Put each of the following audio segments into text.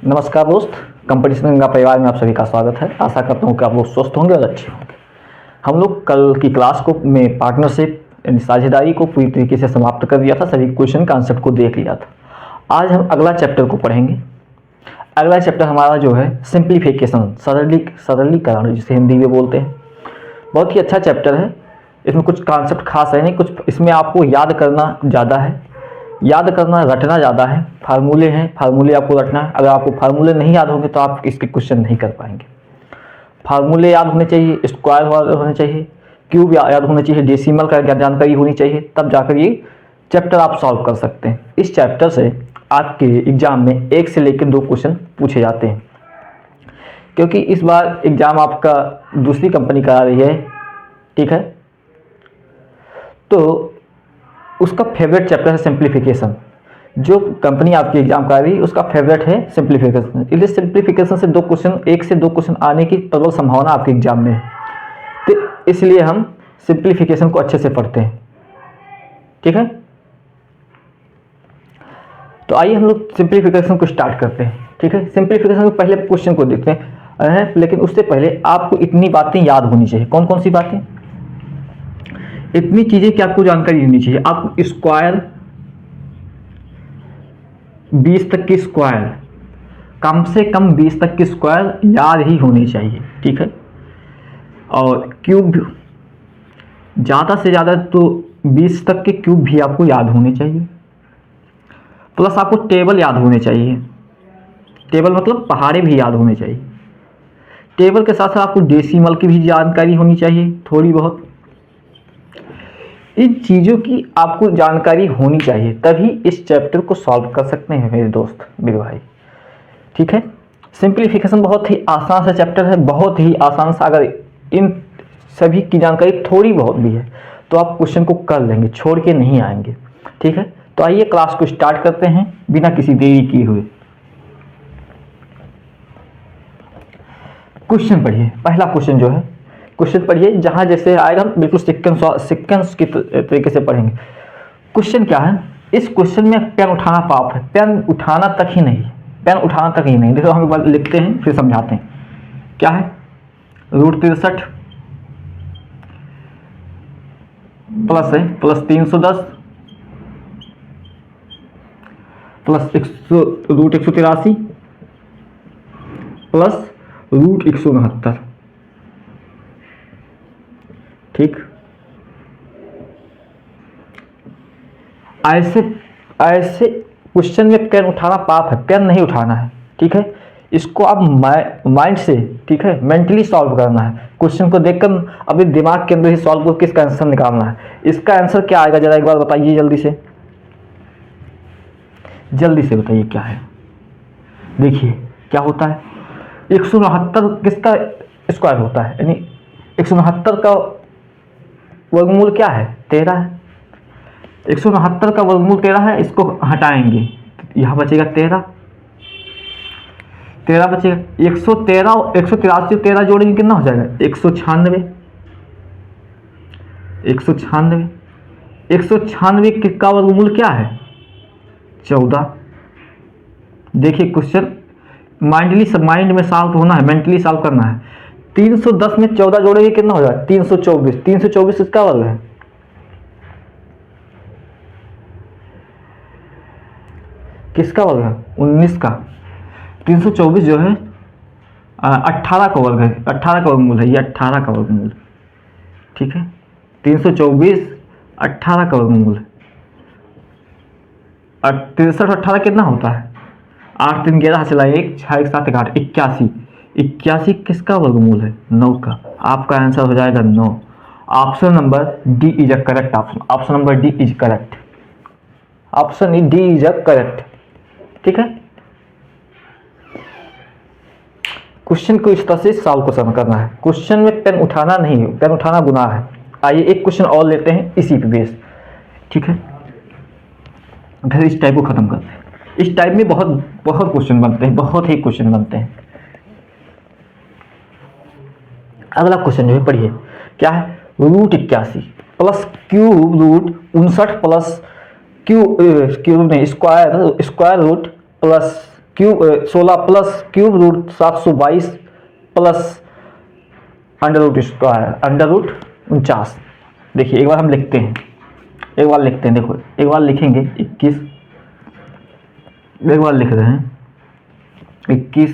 नमस्कार दोस्त, कंपटीशन गंगा परिवार में आप सभी का स्वागत है। आशा करता हूँ कि आप लोग स्वस्थ होंगे और अच्छे होंगे। हम लोग कल की क्लास को में पार्टनरशिप यानी साझेदारी को पूरी तरीके से समाप्त कर दिया था, सभी क्वेश्चन कॉन्सेप्ट को देख लिया था। आज हम अगला चैप्टर को पढ़ेंगे। अगला चैप्टर हमारा जो है सिंप्लीफिकेशन, सरलीकरण, जिसे हिंदी में बोलते हैं। बहुत ही अच्छा चैप्टर है। इसमें कुछ कॉन्सेप्ट खास है नहीं, कुछ इसमें आपको याद करना ज़्यादा है, याद करना रटना ज़्यादा है। फार्मूले हैं, फार्मूले आपको रटना है। अगर आपको फार्मूले नहीं याद होंगे तो आप इसके क्वेश्चन नहीं कर पाएंगे। फार्मूले याद होने चाहिए, स्क्वायर होने चाहिए, क्यूब याद होने चाहिए, डेसिमल का जानकारी होनी चाहिए, तब जाकर ये चैप्टर आप सॉल्व कर सकते हैं। इस चैप्टर से आपके एग्जाम में 1 से लेकर 2 क्वेश्चन पूछे जाते हैं, क्योंकि इस बार एग्ज़ाम आपका दूसरी कंपनी करा रही है, ठीक है। तो उसका फेवरेट चैप्टर है सिंप्लीफिकेशन। जो कंपनी आपकी एग्जाम करा रही है उसका फेवरेट है सिंप्लीफिकेशन। इसलिए सिंप्लीफिकेशन से 2 क्वेश्चन, 1 से 2 क्वेश्चन आने की प्रबल संभावना आपके एग्जाम में है। तो इसलिए हम सिंप्लीफिकेशन को अच्छे से पढ़ते हैं, ठीक है। तो आइए हम लोग सिंप्लीफिकेशन को स्टार्ट करते हैं, ठीक है। सिंप्लीफिकेशन के पहले क्वेश्चन को देखते हैं, लेकिन उससे पहले आपको इतनी बातें याद होनी चाहिए। कौन कौन सी बातें? इतनी चीजें कि आपको जानकारी होनी चाहिए। आप स्क्वायर 20 तक की स्क्वायर, कम से कम 20 तक की स्क्वायर याद ही होनी चाहिए, ठीक है। और क्यूब ज़्यादा से ज़्यादा तो 20 तक के क्यूब भी आपको याद होने चाहिए। प्लस आपको टेबल याद होने चाहिए। टेबल मतलब पहाड़े भी याद होने चाहिए। टेबल के साथ साथ आपको डेसिमल की भी जानकारी होनी चाहिए, थोड़ी बहुत। इन चीज़ों की आपको जानकारी होनी चाहिए, तभी इस चैप्टर को सॉल्व कर सकते हैं मेरे दोस्त, मेरे भाई, ठीक है। सिंप्लीफिकेशन बहुत ही आसान सा चैप्टर है, बहुत ही आसान सा। अगर इन सभी की जानकारी थोड़ी बहुत भी है तो आप क्वेश्चन को कर लेंगे, छोड़ के नहीं आएंगे, ठीक है। तो आइए क्लास को स्टार्ट करते हैं बिना किसी देरी किए हुए। क्वेश्चन पढ़िए। पहला क्वेश्चन जो है, क्वेश्चन पढ़िए, जहां जैसे आएगा हम बिल्कुल सीक्वेंस की तरीके से पढ़ेंगे। क्वेश्चन क्या है? इस क्वेश्चन में पेन उठाना पाप है। पेन उठाना तक ही नहीं, पेन उठाना तक ही नहीं। देखो हम एक बार लिखते हैं फिर समझाते हैं। क्या है? √63 प्लस है, प्लस 310 प्लस √183 प्लस √169, ठीक। ऐसे ऐसे क्वेश्चन में पेन उठाना पाप है, पेन नहीं उठाना है, ठीक है। इसको आप माइंड से, ठीक है, मेंटली सॉल्व करना है। क्वेश्चन को देखकर अभी दिमाग के अंदर ही सॉल्व कर किसका आंसर निकालना है। इसका आंसर क्या आएगा जरा एक बार बताइए, जल्दी से, जल्दी से बताइए क्या है। देखिए क्या होता है, 169 किसका स्क्वायर होता है, यानी 169 का वर्गमूल क्या है? 13 है। 169 का वर्गमूल 13 है, इसको हटाएंगे, यहां बचेगा 13 बचेगा। 113 183 13 जोड़ेंगे कितना हो जाएगा? 196। 196 का वर्गमूल क्या है? 14। देखिए क्वेश्चन माइंड में सॉल्व होना है, मेंटली सॉल्व करना है। 310 में 14 जोड़ेंगे कितना हो जाएगा? 324। 324 किसका वर्ग है? किसका वर्ग है? 19 का। 324 जो है 18 का वर्ग है, 18 का वर्गमूल है, ये 18 का वर्गमूल, ठीक है। 324 18 का वर्गमूल है। 63 18 कितना होता है? 8 3 11 चला, 1 6 1 7 8 81। 81 किसका वर्गमूल है? 9 का। आपका आंसर हो जाएगा 9। Option number D is a correct option. Option number D is correct. Option D is a correct, ठीक है। क्वेश्चन को इस तरह से सॉल्व करना है। क्वेश्चन में पेन उठाना नहीं है, पेन उठाना गुनाह है। आइए एक क्वेश्चन और लेते हैं इसी पे बेस, ठीक है। फिर इस टाइप को खत्म करते हैं। इस टाइप में बहुत बहुत क्वेश्चन बनते हैं, बहुत ही क्वेश्चन बनते हैं। अगला क्वेश्चन जो है पढ़िए, क्या है? √81 प्लस क्यूब √59 प्लस क्यूब नहीं square root plus 16 plus cube root 722 plus under root square under root 49। देखिए एक बार हम लिखते हैं, एक बार लिखते हैं, देखो एक बार लिखेंगे 21, एक बार लिख रहे हैं 21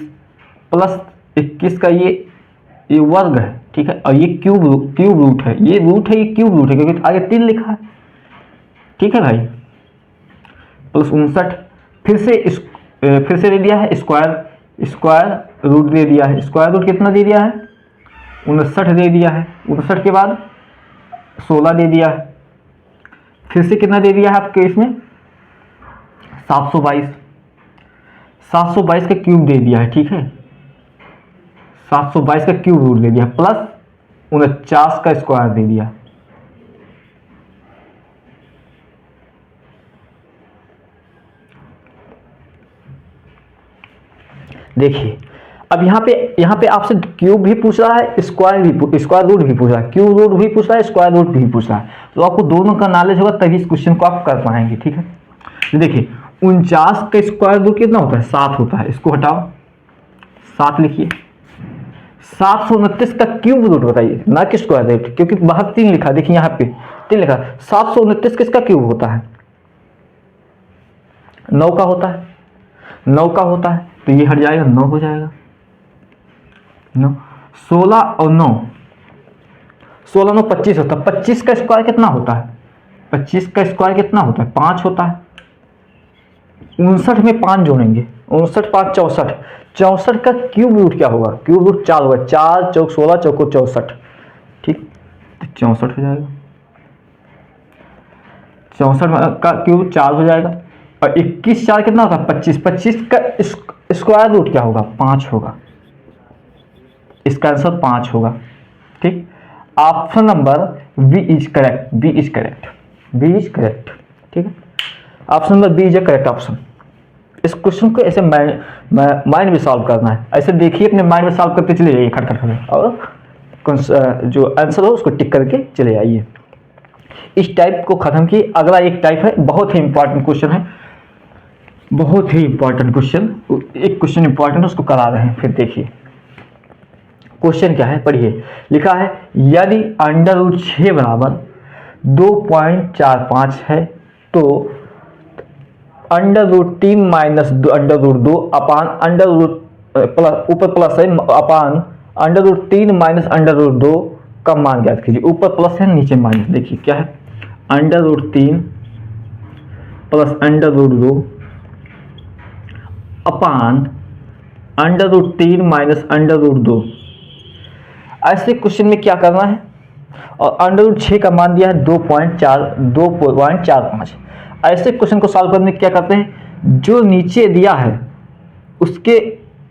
प्लस 21 का ये वर्ग है, ठीक है, और ये क्यूब रूट है, ये रूट है, ये क्यूब रूट है क्योंकि आगे 3 लिखा है, ठीक है भाई, प्लस 59 फिर से दे दिया है स्क्वायर रूट दे दिया है, स्क्वायर रूट कितना दे दिया है 59 दे दिया है, 59 के बाद 16 दे दिया है, फिर से कितना दे दिया है आपके इसमें 722 का क्यूब दे दिया है, ठीक है, 722 का क्यूब रूट दे दिया प्लस 49 का स्क्वायर दे दिया। देखिए अब यहाँ पे आपसे क्यूब भी पूछ रहा है, स्क्वायर रूट भी पूछ रहा है, क्यूब रूट भी पूछ रहा है, स्क्वायर रूट भी पूछ रहा है, तो आपको दोनों का नॉलेज होगा तभी इस क्वेश्चन को आप कर पाएंगे, ठीक है। तो देखिए 49 का स्क्वायर रूट कितना होता है 7 होता है, इसको हटाओ 7 लिखिए, 729 का क्यूब रूट बताइए, ना कि स्क्वायर रूट, क्योंकि बाहर 3 लिखा, देखिए यहाँ पे 3 लिखा, 729 किसका क्यूब होता है 9 का होता है, 9 का होता है, तो ये हट जाएगा 9 हो जाएगा 9, 16 और 9, 16 9 25 होता है, 25 का स्क्वायर कितना होता है 25 का स्क्वायर कितना होता है 5 होता है, 59 में 5 जोड़ेंगे, 59 5 64, 64 का क्यूब रूट क्या होगा, क्यूब रूट 4 होगा, 4 चौक 16 चौको 64, ठीक, तो 64 हो जाएगा, 64 का क्यूब 4 हो जाएगा, और 21 4 कितना होगा 25, 25 का स्क्वायर रूट क्या होगा 5 होगा, इसका आंसर 5 होगा, ठीक। Option number B is correct, B is correct, ठीक है, option number B is a correct option. इस क्वेश्चन को ऐसे माइंड में सॉल्व करना है, ऐसे देखिए अपने माइंड में सॉल्व करते चले जाइए खट खट खट, और जो आंसर हो उसको टिक करके चले आइए। इस टाइप को खत्म किए। अगला एक टाइप है, बहुत ही इंपॉर्टेंट क्वेश्चन है, बहुत ही इंपॉर्टेंट क्वेश्चन, एक क्वेश्चन इंपॉर्टेंट उसको करा रहे हैं, फिर देखिए क्वेश्चन क्या है, पढ़िए। लिखा है यदि अंडर रूट 6 बराबर 2.45 है तो under root 3 minus under root 2 upon under root plus, ऊपर प्लस है, upon under root 3 minus under root 2 का मान ज्ञात कीजिए। ऊपर प्लस है नीचे माइनस, देखिए क्या है under root 3 plus under root 2 upon under root 3 minus under root 2। ऐसे क्वेश्चन में क्या करना है, और अंडर रूट 6 का मान दिया है 2.45। ऐसे क्वेश्चन को सॉल्व करने क्या करते हैं, जो नीचे दिया है उसके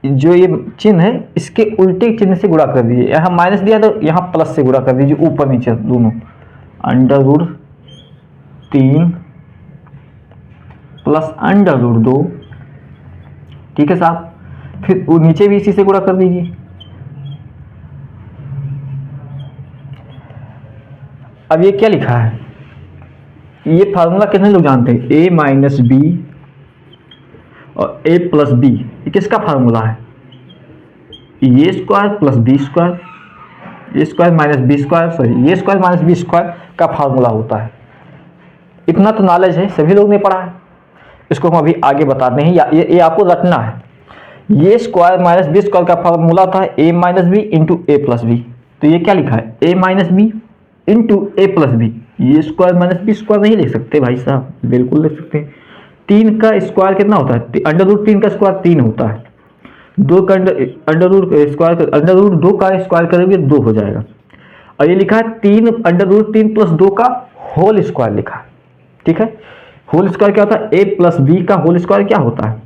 जो ये चिन्ह है इसके उल्टे चिन्ह से गुणा कर दीजिए। यहाँ माइनस दिया तो यहाँ प्लस से गुणा कर दीजिए, ऊपर नीचे दोनों, under root 3 plus under root 2, ठीक है साहब, फिर वो नीचे भी इसी से गुणा कर दीजिए। अब ये क्या लिखा है, ये फार्मूला कितने लोग जानते हैं, a माइनस बी और a प्लस बी, ये किसका फार्मूला है, ए square plus B square, A square minus B square, sorry A square minus B square का फार्मूला होता है। इतना तो नॉलेज है, सभी लोग ने पढ़ा है, इसको हम अभी आगे बताते हैं, या ये आपको रटना है। ए स्क्वायर माइनस बी स्क्वायर का फार्मूला था a minus B into A plus b, तो ये क्या लिखा है a minus B into A plus B. ये स्क्वायर माइनस बी स्क्वायर नहीं लिख सकते भाई साहब, बिल्कुल लिख सकते हैं। 3 का स्क्वायर कितना होता है, अंडर रूट 3 का स्क्वायर 3 होता है, 2 का under root square, under root 2 का स्क्वायर करेंगे 2 हो जाएगा, और ये लिखा है 3 अंडर रूट 3 प्लस 2 का होल स्क्वायर लिखा है, ठीक है। होल स्क्वायर क्या होता है, ए प्लस बी का होल स्क्वायर क्या होता है,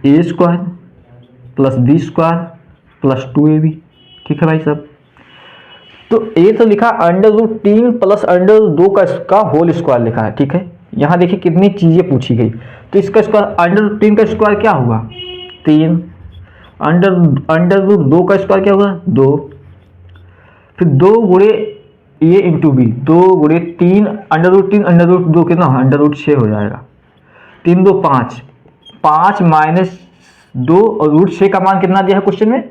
ए square plus B square plus 2ab, ठीक है भाई साहब। तो ए तो लिखा under root 3 plus under root 2 का होल स्क्वायर लिखा है, ठीक है। यहाँ देखिए कितनी चीजें पूछी गई, तो इसका स्क्वायर अंडर रूट 3 का स्क्वायर क्या होगा 3, अंडर रूट 2 का स्क्वायर क्या होगा 2, फिर 2 गुणे ए इंटू बी, 2 गुणे 3 अंडर रूट 3 अंडर रूट 2 कितना अंडर रूट 6 हो जाएगा, 3 2 5, 5 माइनस 2 और रूट 6 का मान कितना दिया है क्वेश्चन में,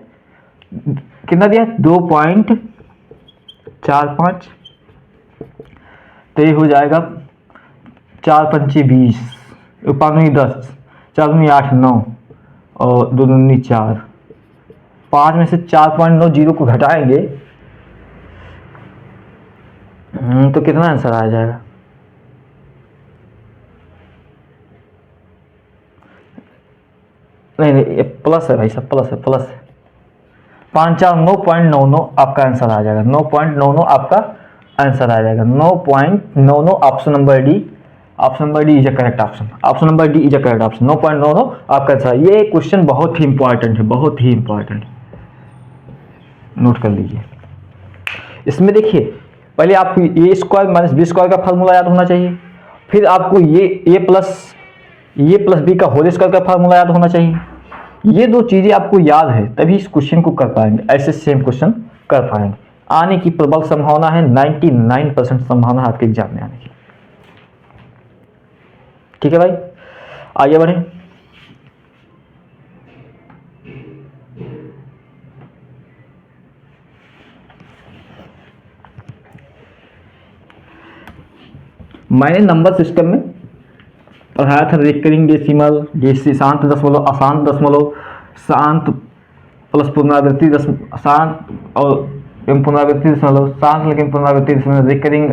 कितना दिया है 2.45। तो ये हो जाएगा 4 पंचे 20, 5 10, 4 दूनी 8 9 और 2 दूनी 4। 5 में से 4.9 जीरो को घटाएंगे तो कितना आंसर आ जाएगा, नहीं ये प्लस है भाई साहब, प्लस है 5 4 9.99 आपका आंसर आ जाएगा, 9.99 आपका आंसर आ जाएगा, 9.99 option number D. Option number D is a correct option, option number D is a correct option, 9.99 आपका आंसर। ये क्वेश्चन बहुत ही इंपॉर्टेंट है, बहुत ही इंपॉर्टेंट, नोट कर लीजिए। इसमें देखिए पहले आपको ए स्क्वायर माइनस बी स्क्वायर का फार्मूला याद होना चाहिए, फिर आपको ये प्लस बी का होल स्क्वायर का फार्मूला याद होना चाहिए। ये दो चीजें आपको याद है तभी इस क्वेश्चन को कर पाएंगे, ऐसे सेम क्वेश्चन कर पाएंगे। आने की प्रबल संभावना है, 99% संभावना आपके एग्जाम में आने की। ठीक है भाई, आगे बढ़े। मैंने नंबर सिस्टम में पढ़ाया था रिकरिंग डेसिमल, शांत दशमलव, अशांत दशमलव, शांत प्लस पुनरावृत्ति शांत और पुनरावृत्ति दशमलव, शांत लेकिन पुनरावृत्ति दशमलव, रिकरिंग।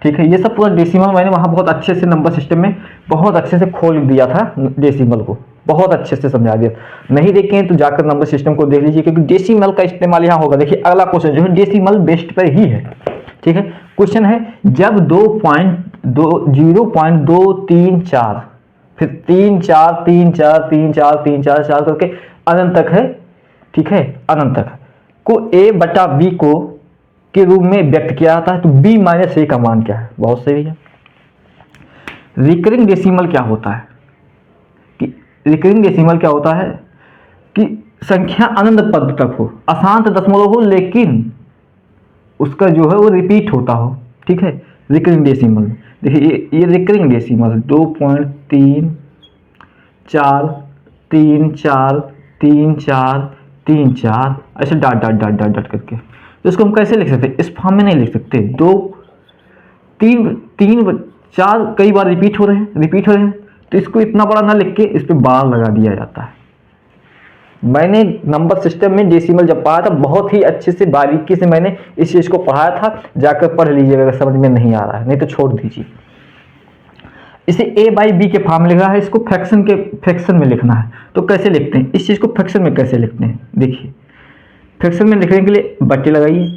ठीक है, ये सब पूरा डेसिमल मैंने वहाँ बहुत अच्छे से नंबर सिस्टम में बहुत अच्छे से खोल दिया था, डेसिमल को बहुत अच्छे से समझा दिया। नहीं देखें तो जाकर नंबर सिस्टम को देख लीजिए, क्योंकि डेसिमल का इस्तेमाल यहाँ होगा। देखिए अगला क्वेश्चन जो है डेसिमल बेस्ड पर ही है। ठीक है, क्वेश्चन है जब 0.234 फिर 3 4 3 4 3 4 3 4 4 करके अनंत तक है। ठीक है, अनंत तक को a बटा b को के रूप में व्यक्त किया जाता है, तो b माइनस a का मान क्या है? बहुत सही है। रिकरिंग डेसिमल क्या होता है कि रिकरिंग डेसिमल क्या होता है कि संख्या अनंत पद तक हो, अशांत दशमलव हो, लेकिन उसका जो है वो रिपीट होता हो। ठीक है, रिकरिंग डेसिमल देखिए ये रिकरिंग डेसिमल 2.343434343 ऐसे dot dot dot dot dot करके। तो इसको हम कैसे लिख सकते हैं? इस फॉर्म में नहीं लिख सकते। 2 3 3 4 कई बार रिपीट हो रहे हैं, तो इसको इतना बड़ा ना लिख के इस पर बार लगा दिया जाता है। मैंने नंबर सिस्टम में डेसिमल जब पढ़ा था बहुत ही अच्छे से बारीकी से मैंने इस चीज को पढ़ाया था, जाकर पढ़ लीजिएगा अगर समझ में नहीं आ रहा है, नहीं तो छोड़ दीजिए। इसे a बाई बी के फॉर्म में लिखा है, इसको फ्रैक्शन में लिखना है। तो कैसे लिखते हैं इस चीज को? फ्रैक्शन में कैसे लिखते हैं देखिए, फ्रैक्शन में लिखने के लिए बट्टे लगाइए,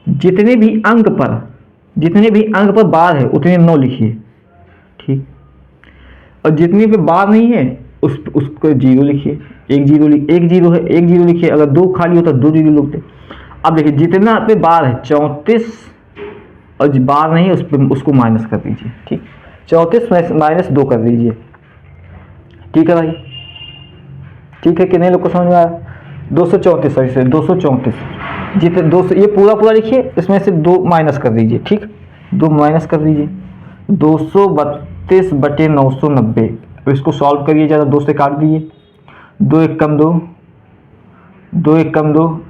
जितने भी अंक पर बार है उतने 9 लिखिए। ठीक, और जितने पे बार नहीं है उसको 0 लिखिए। एक जीरो है, 1 0 लिखिए। अगर 2 खाली हो तो 2 0 लिख दे। अब देखिए जितना पे बार है 34 और बार नहीं है उसको माइनस कर दीजिए। ठीक, 34 माइनस 2 कर दीजिए। ठीक है भाई, ठीक है, कितने लोग को समझ में आया? 234 सही से 234 जितने 200 ये पूरा लिखिए, इसमें से 2 माइनस कर दीजिए। ठीक, 2 माइनस कर दीजिए, 232/990। तो इसको सॉल्व करिए, ज़्यादा 2 से काट दीजिए। 2 एक कम 2, 2 एक कम 2,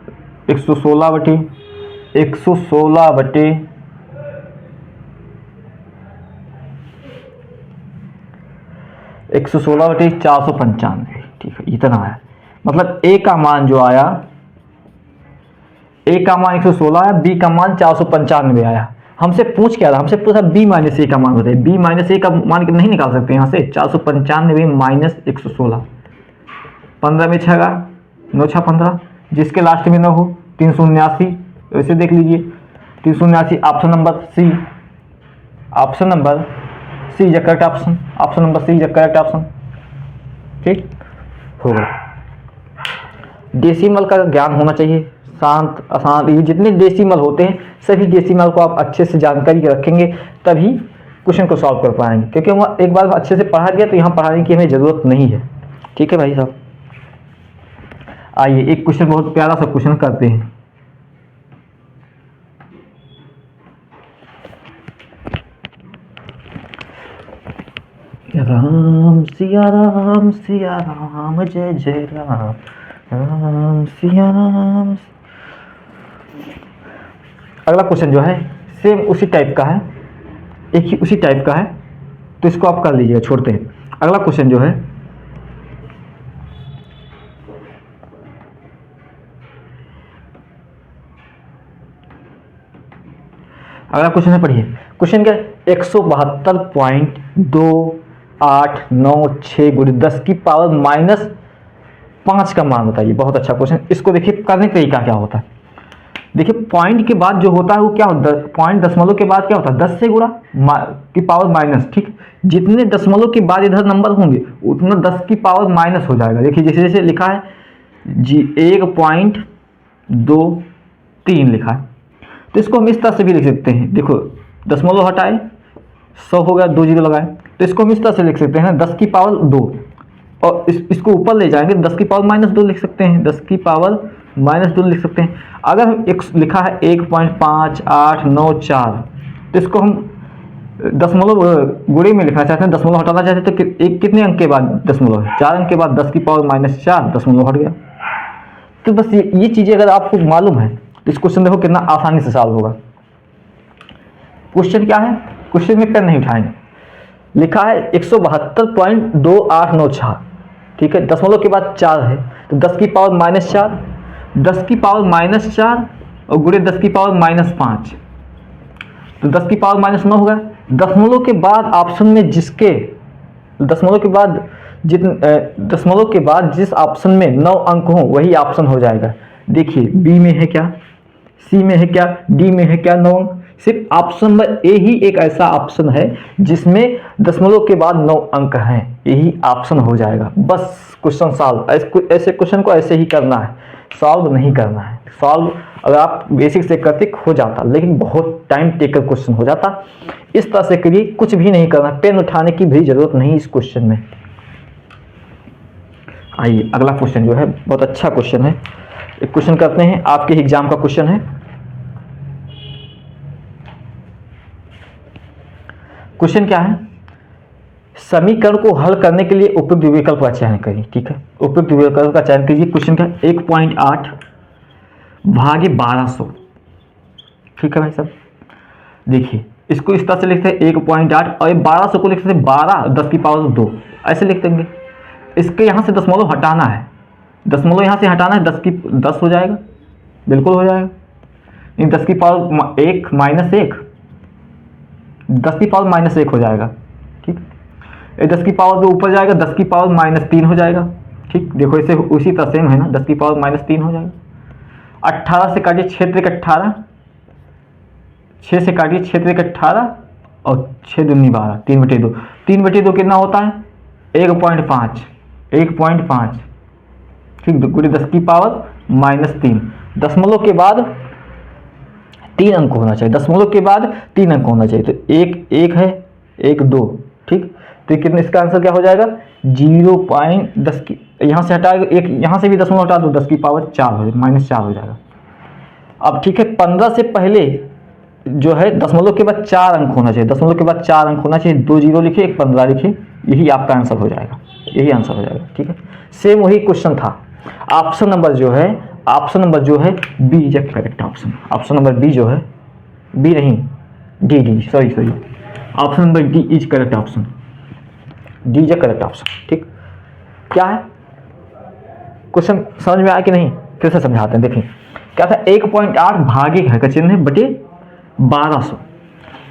116/495। ठीक है, इतना है। मतलब a का मान जो आया, a का मान 116 आया, b का मान 495 आया। हमसे पूछ क्या रहा? हमसे पूछा b माइनस a का मान बताइए। b माइनस a का मान नहीं निकाल सकते यहाँ से? 495 माइनस 116, 15 में 6 9 6 15, जिसके लास्ट में 9 हो 379। वैसे देख लीजिए 379 option number C, option number C is correct option, option number C is correct option. ठीक हो गया। डेसिमल का ज्ञान होना चाहिए, शांत अशांत ये जितने डेसिमल होते हैं सभी डेसिमल को आप अच्छे से जानकारी रखेंगे तभी क्वेश्चन को सॉल्व कर पाएंगे, क्योंकि हम एक बार अच्छे से पढ़ा दिया तो यहाँ पढ़ाने की हमें ज़रूरत नहीं है। ठीक है भाई साहब, आइए एक क्वेश्चन बहुत प्यारा सा क्वेश्चन करते हैं। आराम सिया राम जय जय राम, राम सिया राम। अगला क्वेश्चन जो है सेम उसी टाइप का है, एक ही उसी टाइप का है, तो इसको आप कर लीजिएगा, छोड़ते हैं। अगला क्वेश्चन जो है अगला क्वेश्चन है, पढ़िए। क्वेश्चन क्या है? 172.2896 गुणे 10 की पावर -5 का मान बताइए। बहुत अच्छा क्वेश्चन। इसको देखिए करने का तरीका क्या होता है। देखिए पॉइंट के बाद जो होता है वो क्या होता है, पॉइंट दशमलव के बाद क्या होता है, 10 से गुणा की पावर माइनस, ठीक। जितने दशमलव के बाद इधर नंबर होंगे उतना 10 की पावर माइनस हो जाएगा। देखिए जैसे जैसे लिखा है जी 1.23 लिखा है, तो इसको हम इस तरह से भी लिख सकते हैं। देखो दशमलव हटाए 100 हो गया, 2 जीरो लगाए, तो इसको हम इस तरह से लिख सकते हैं 10 की पावर 2, और इसको ऊपर ले जाएंगे 10 की पावर -2 लिख सकते हैं, 10 की पावर -2 लिख सकते हैं। अगर हम एक लिखा है 1.5894, तो इसको हम दशमलव गुणे में लिखना चाहते हैं, दशमलव हटाना चाहते हैं, तो एक कितने अंक के बाद दशमलव है, 4 अंक के बाद 10 की पावर -4 दशमलव हट गया। तो बस ये चीज़ें अगर आपको मालूम है तो इस क्वेश्चन देखो कितना आसानी से सॉल्व होगा। क्वेश्चन क्या है, क्वेश्चन में पेन नहीं उठाएंगे, लिखा है 172.2896, ठीक है, दशमलव के बाद 4 है, तो 10 की पावर -4, 10 की पावर -4 और गुणे 10 की पावर -5, तो 10 की पावर -9 होगा। दशमलव के बाद ऑप्शन में जिसके दशमलव के बाद जिस ऑप्शन में 9 अंक हो वही ऑप्शन हो जाएगा। देखिए बी में है क्या, सी में है क्या, डी में है क्या 9 अंक, सिर्फ ऑप्शन नंबर ए ही एक ऐसा ऑप्शन है जिसमें दशमलव के बाद 9 अंक हैं, यही ऑप्शन हो जाएगा। बस क्वेश्चन सॉल्व। ऐसे क्वेश्चन को ऐसे ही करना है, सॉल्व नहीं करना है। सॉल्व अगर आप बेसिक से करते हो जाता, लेकिन बहुत टाइम टेकर क्वेश्चन हो जाता। इस तरह से करिए, कुछ भी नहीं करना, पेन उठाने की भी जरूरत नहीं इस क्वेश्चन में। आइए अगला क्वेश्चन जो है बहुत अच्छा क्वेश्चन है, एक क्वेश्चन करते हैं, आपके एग्जाम का क्वेश्चन है। क्वेश्चन क्या है, समीकरण को हल करने के लिए उपयुक्त विकल्प का चयन करिए, ठीक है, उपयुक्त विकल्प का चयन कीजिए। क्वेश्चन क्या है, 1.8 भागे 1200, ठीक है भाई साहब। देखिए इसको इस तरह से लिखते हैं 1.8 और 1200 को लिखते हैं 12 10 की पावर 2, ऐसे लिख देंगे। इसके यहाँ से दशमलव हटाना है, दशमलव यहाँ से हटाना है, 10 हो जाएगा, बिल्कुल हो जाएगा। 10 की पावर 1 -1, 10 की पावर -1 हो जाएगा, ठीक। 10 की पावर पे ऊपर जाएगा, 10 की पावर -3 हो जाएगा, ठीक। देखो इसे उसी तरह सेम है ना, 10 की पावर -3 हो जाएगा। 18 से काटिए 6 × 18, 6 से काटिए 6 × 18 और 6 दूनी 12, 3/2, 3/2 कितना होता है 1.5, 1.5, ठीक। गुणे 10 की पावर -3, दशमलव के बाद 3 अंक होना चाहिए, दशमलव के बाद 3 अंक होना चाहिए, तो 1 है 1 2, ठीक। तो कितने, इसका आंसर क्या हो जाएगा 0.10 की, यहाँ से हटाएगा एक, यहाँ से भी दशमलव हटा दो, 10 की पावर 4 हो जाएगा, -4 हो जाएगा। अब ठीक है 15 से पहले जो है दशमलव के बाद 4 अंक होना चाहिए, दशमलव के बाद 4 अंक होना चाहिए, 2 जीरो लिखिए 1 15 लिखिए, यही आपका आंसर हो जाएगा, यही आंसर हो जाएगा, ठीक है। सेम वही क्वेश्चन था। ऑप्शन नंबर जो है B is correct option. Option number B जो है, बी नहीं D, sorry, option number D is correct option, D is correct option, ठीक। क्या है क्वेश्चन, समझ में आया कि नहीं, फिर से समझाते हैं। देखिए क्या था, 1.8 भागे है का चिन्ह है बटे 1200,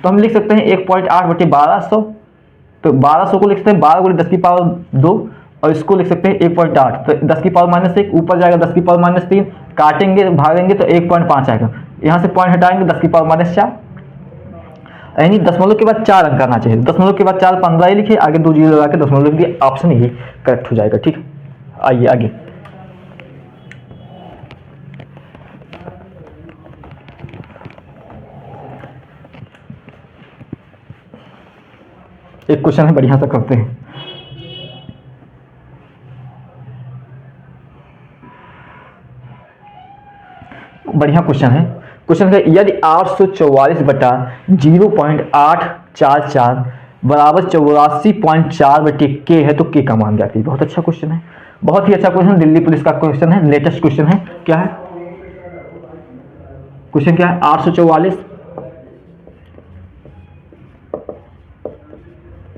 तो हम लिख सकते हैं 1.8 बटे 1200, तो 1200 को लिख सकते हैं 12 गुणे 10 की पावर 2, और इसको लिख सकते हैं 1.8, तो 10 की पावर -1 ऊपर जाएगा, 10 की पावर -3 काटेंगे भागेंगे तो 1.5 आएगा, यहाँ से पॉइंट हटाएंगे 10 की पावर -4, यानी दशमलव के बाद 4 अंक आना चाहिए। दशमलव के बाद 4 15 ही लिखे, आगे 2 जीरो लगा के दशमलव लिख दिए, ऑप्शन ये करेक्ट हो जाएगा, ठीक। आइए आगे, एक क्वेश्चन है बढ़िया सा करते हैं। बढ़िया क्वेश्चन है। क्वेश्चन है यदि 844 बटा 0.844 बराबर 84.4/k है, तो k का मान ज्ञात कीजिए। बहुत अच्छा क्वेश्चन है, बहुत ही अच्छा क्वेश्चन, दिल्ली पुलिस का क्वेश्चन है, लेटेस्ट क्वेश्चन है। क्या है क्वेश्चन, क्या है? 844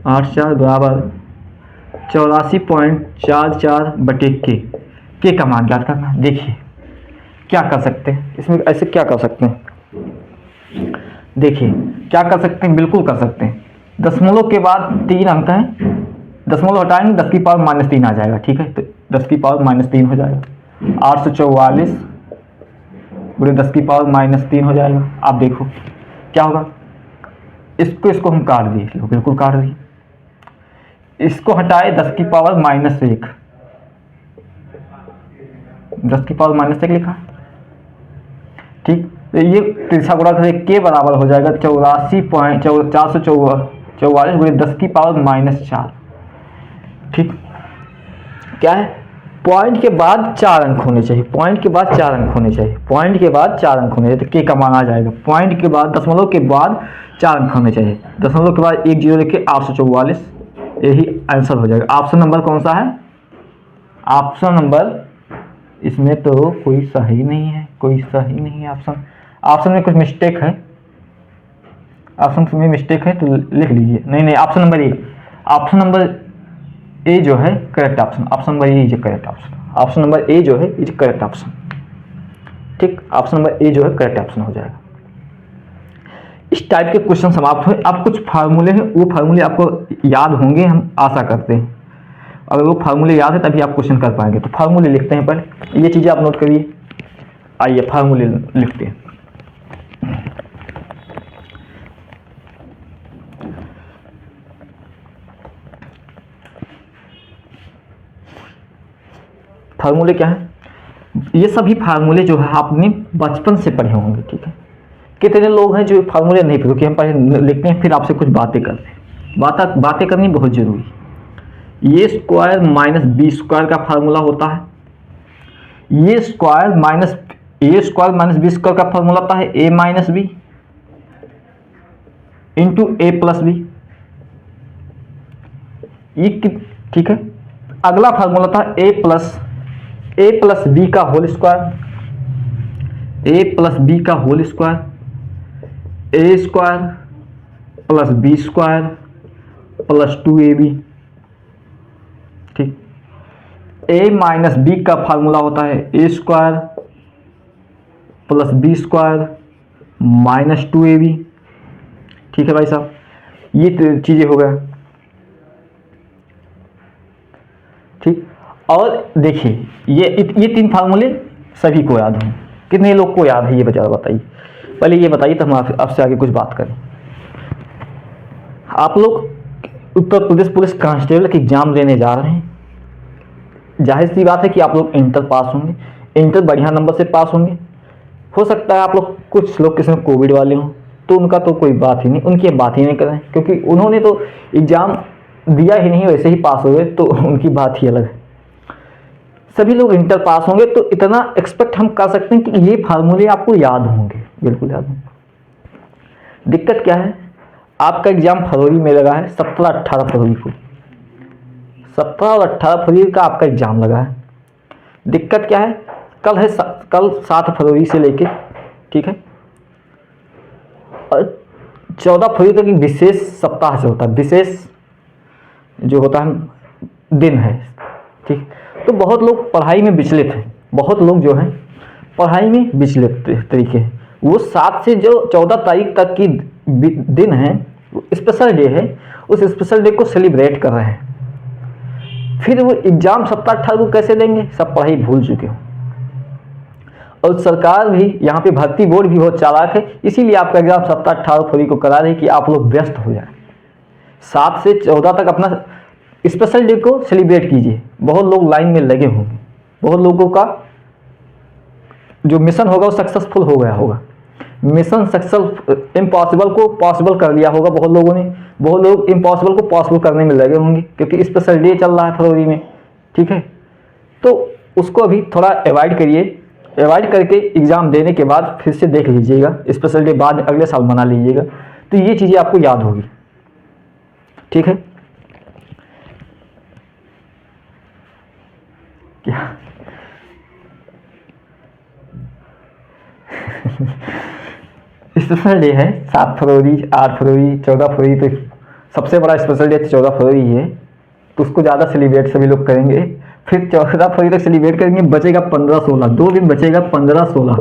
84 बराबर 84.44/k, के का मान ज्ञात करना। देखिए क्या कर सकते हैं इसमें, ऐसे क्या कर सकते हैं, देखिए क्या कर सकते हैं, बिल्कुल कर सकते हैं। दशमलव के बाद 3 अंक हैं, दशमलव हटाएंगे 10 की पावर -3 आ जाएगा, ठीक है, तो 10 की पावर -3 हो जाएगा। 844 गुणे 10 की पावर -3 हो जाएगा। आप देखो क्या होगा, इसको हम काट दिए, लो बिल्कुल काट दिए। इसको हटाए 10 की पावर -1, 10 की पावर -1 लिखा, ठीक। तो ये तिरछा गुणा करें, के बराबर हो जाएगा 444 गुणे 10 की पावर -4, ठीक। क्या है, पॉइंट के बाद 4 अंक होने चाहिए, पॉइंट के बाद 4 अंक होने चाहिए, पॉइंट के बाद 4 अंक होने चाहिए, तो के का मान आ जाएगा। पॉइंट के बाद, दशमलव के बाद 4 अंक होने चाहिए, दशमलव के बाद 1 0 लिखे 844, यही आंसर हो जाएगा। ऑप्शन नंबर कौन सा है? ऑप्शन नंबर, इसमें तो कोई सही नहीं है, कोई सही नहीं है ऑप्शन, ऑप्शन में कुछ मिस्टेक है, ऑप्शन में मिस्टेक है तो लिख लीजिए। नहीं, option number A, option number A जो है correct option, option number A is correct option, option number A जो है इज करेक्ट ऑप्शन, ठीक। ऑप्शन नंबर ए जो है करेक्ट ऑप्शन हो जाएगा। इस टाइप के क्वेश्चन समाप्त हुए। अब कुछ फार्मूले हैं, वो फार्मूले आपको याद होंगे, हम आशा करते हैं। अगर वो फार्मूले याद है तभी आप क्वेश्चन कर पाएंगे। तो फार्मूले लिखते हैं पहले, ये चीज़ें आप नोट करिए। आइए फार्मूले लिखते हैं। फार्मूले क्या है? ये सभी फार्मूले जो है आपने बचपन से पढ़े होंगे, ठीक है। कितने लोग हैं जो फार्मूले नहीं पढ़े, कि हम पहले लिखते हैं फिर आपसे कुछ बातें करते हैं। बातें करनी बहुत जरूरी। ये स्क्वायर माइनस बी स्क्वायर का फार्मूला होता है, ये स्क्वायर माइनस बी स्क्वायर का फार्मूला होता है ए माइनस बी इंटू ए प्लस बी, ये ठीक है। अगला फार्मूला था ए प्लस बी का whole square, A plus B का whole square, A square plus B square plus 2ab, ठीक। ए माइनस बी का फार्मूला होता है ए square plus B square minus 2ab, ठीक है भाई साहब। ये चीजें हो गया, ठीक। और देखिए ये 3 फार्मूले सभी को याद हों। कितने लोग को याद है ये बताइए, पहले ये बताइए तो हम आपसे आगे कुछ बात करें। आप लोग उत्तर प्रदेश पुलिस कांस्टेबल की एग्जाम देने जा रहे हैं, जाहिर सी बात है कि आप लोग इंटर पास होंगे, इंटर बढ़िया नंबर से पास होंगे। हो सकता है आप लोग, कुछ लोग किसी में कोविड वाले हों, तो उनका तो कोई बात ही नहीं, उनकी बात ही नहीं करें, क्योंकि उन्होंने तो एग्जाम दिया ही नहीं, वैसे ही पास हो गए, तो उनकी बात ही अलग है। सभी लोग इंटर पास होंगे, तो इतना एक्सपेक्ट हम कर सकते हैं कि ये फार्मूले आपको याद होंगे, बिल्कुल याद होंगे। दिक्कत क्या है, आपका एग्जाम फरवरी में लगा है, 17-18 फरवरी को, 17 और 18 फरवरी का आपका एग्जाम लगा है। दिक्कत क्या है, कल 7 फरवरी से लेके, ठीक है, और 14 फरवरी तक एक विशेष सप्ताह से होता है, विशेष जो होता है दिन है, ठीक। तो बहुत लोग पढ़ाई में विचलित हैं, बहुत लोग जो हैं पढ़ाई में विचलित तरीके हैं। वो 7 से जो 14 तारीख तक की दिन है, स्पेशल डे है, उस स्पेशल डे को सेलिब्रेट कर रहे हैं। फिर वो एग्जाम 17-18 को कैसे देंगे, सब पढ़ाई भूल चुके हो। और सरकार भी यहाँ पे, भर्ती बोर्ड भी बहुत चालाक है, इसीलिए आपका एग्जाम 17-18 फरवरी को करा रही कि आप लोग व्यस्त हो जाए। 7 से 14 तक अपना स्पेशल डे को सेलिब्रेट कीजिए। बहुत लोग लाइन में लगे होंगे, बहुत लोगों का जो मिशन होगा वो सक्सेसफुल हो गया होगा, मिशन सक्सेस इम्पॉसिबल को पॉसिबल कर दिया होगा बहुत लोगों ने। बहुत लोग इम्पॉसिबल को पॉसिबल करने में लगे होंगे, क्योंकि स्पेशल डे चल रहा है फरवरी में, ठीक है। तो उसको अभी थोड़ा अवॉइड करिए, अवॉइड करके एग्ज़ाम देने के बाद फिर से देख लीजिएगा, स्पेशल डे बाद अगले साल मना लीजिएगा, तो ये चीज़ें आपको याद होगी। ठीक है। क्या स्पेशल डे है 7 फरवरी, 8 फरवरी, 14 फरवरी, तो सबसे बड़ा स्पेशल डे 14 फरवरी है, तो उसको ज़्यादा सेलिब्रेट सभी लोग करेंगे। फिर 14 फरवरी तक सेलिब्रेट करेंगे, बचेगा 15-16, 2 दिन बचेगा 15-16,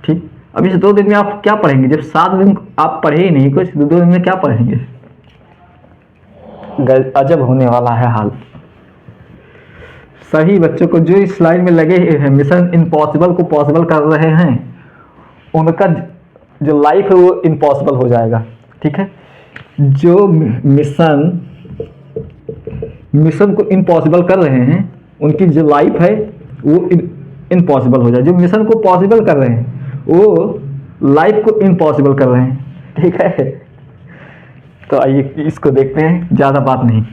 ठीक। अब इस 2 दिन में आप क्या पढ़ेंगे, जब 7 दिन आप पढ़े ही नहीं कुछ, 2 दिन में क्या पढ़ेंगे? अजब होने वाला है हाल। सही बच्चों को जो इस लाइन में लगे हैं, मिशन इम्पॉसिबल को पॉसिबल कर रहे हैं, उनका जो लाइफ है वो इम्पॉसिबल हो जाएगा, ठीक है। जो मिशन को इम्पॉसिबल कर रहे हैं, उनकी जो लाइफ है वो इम्पॉसिबल हो जाए। जो मिशन को पॉसिबल कर रहे हैं वो लाइफ को इम्पॉसिबल कर रहे हैं, ठीक है। तो आइए इसको देखते हैं, ज़्यादा बात नहीं।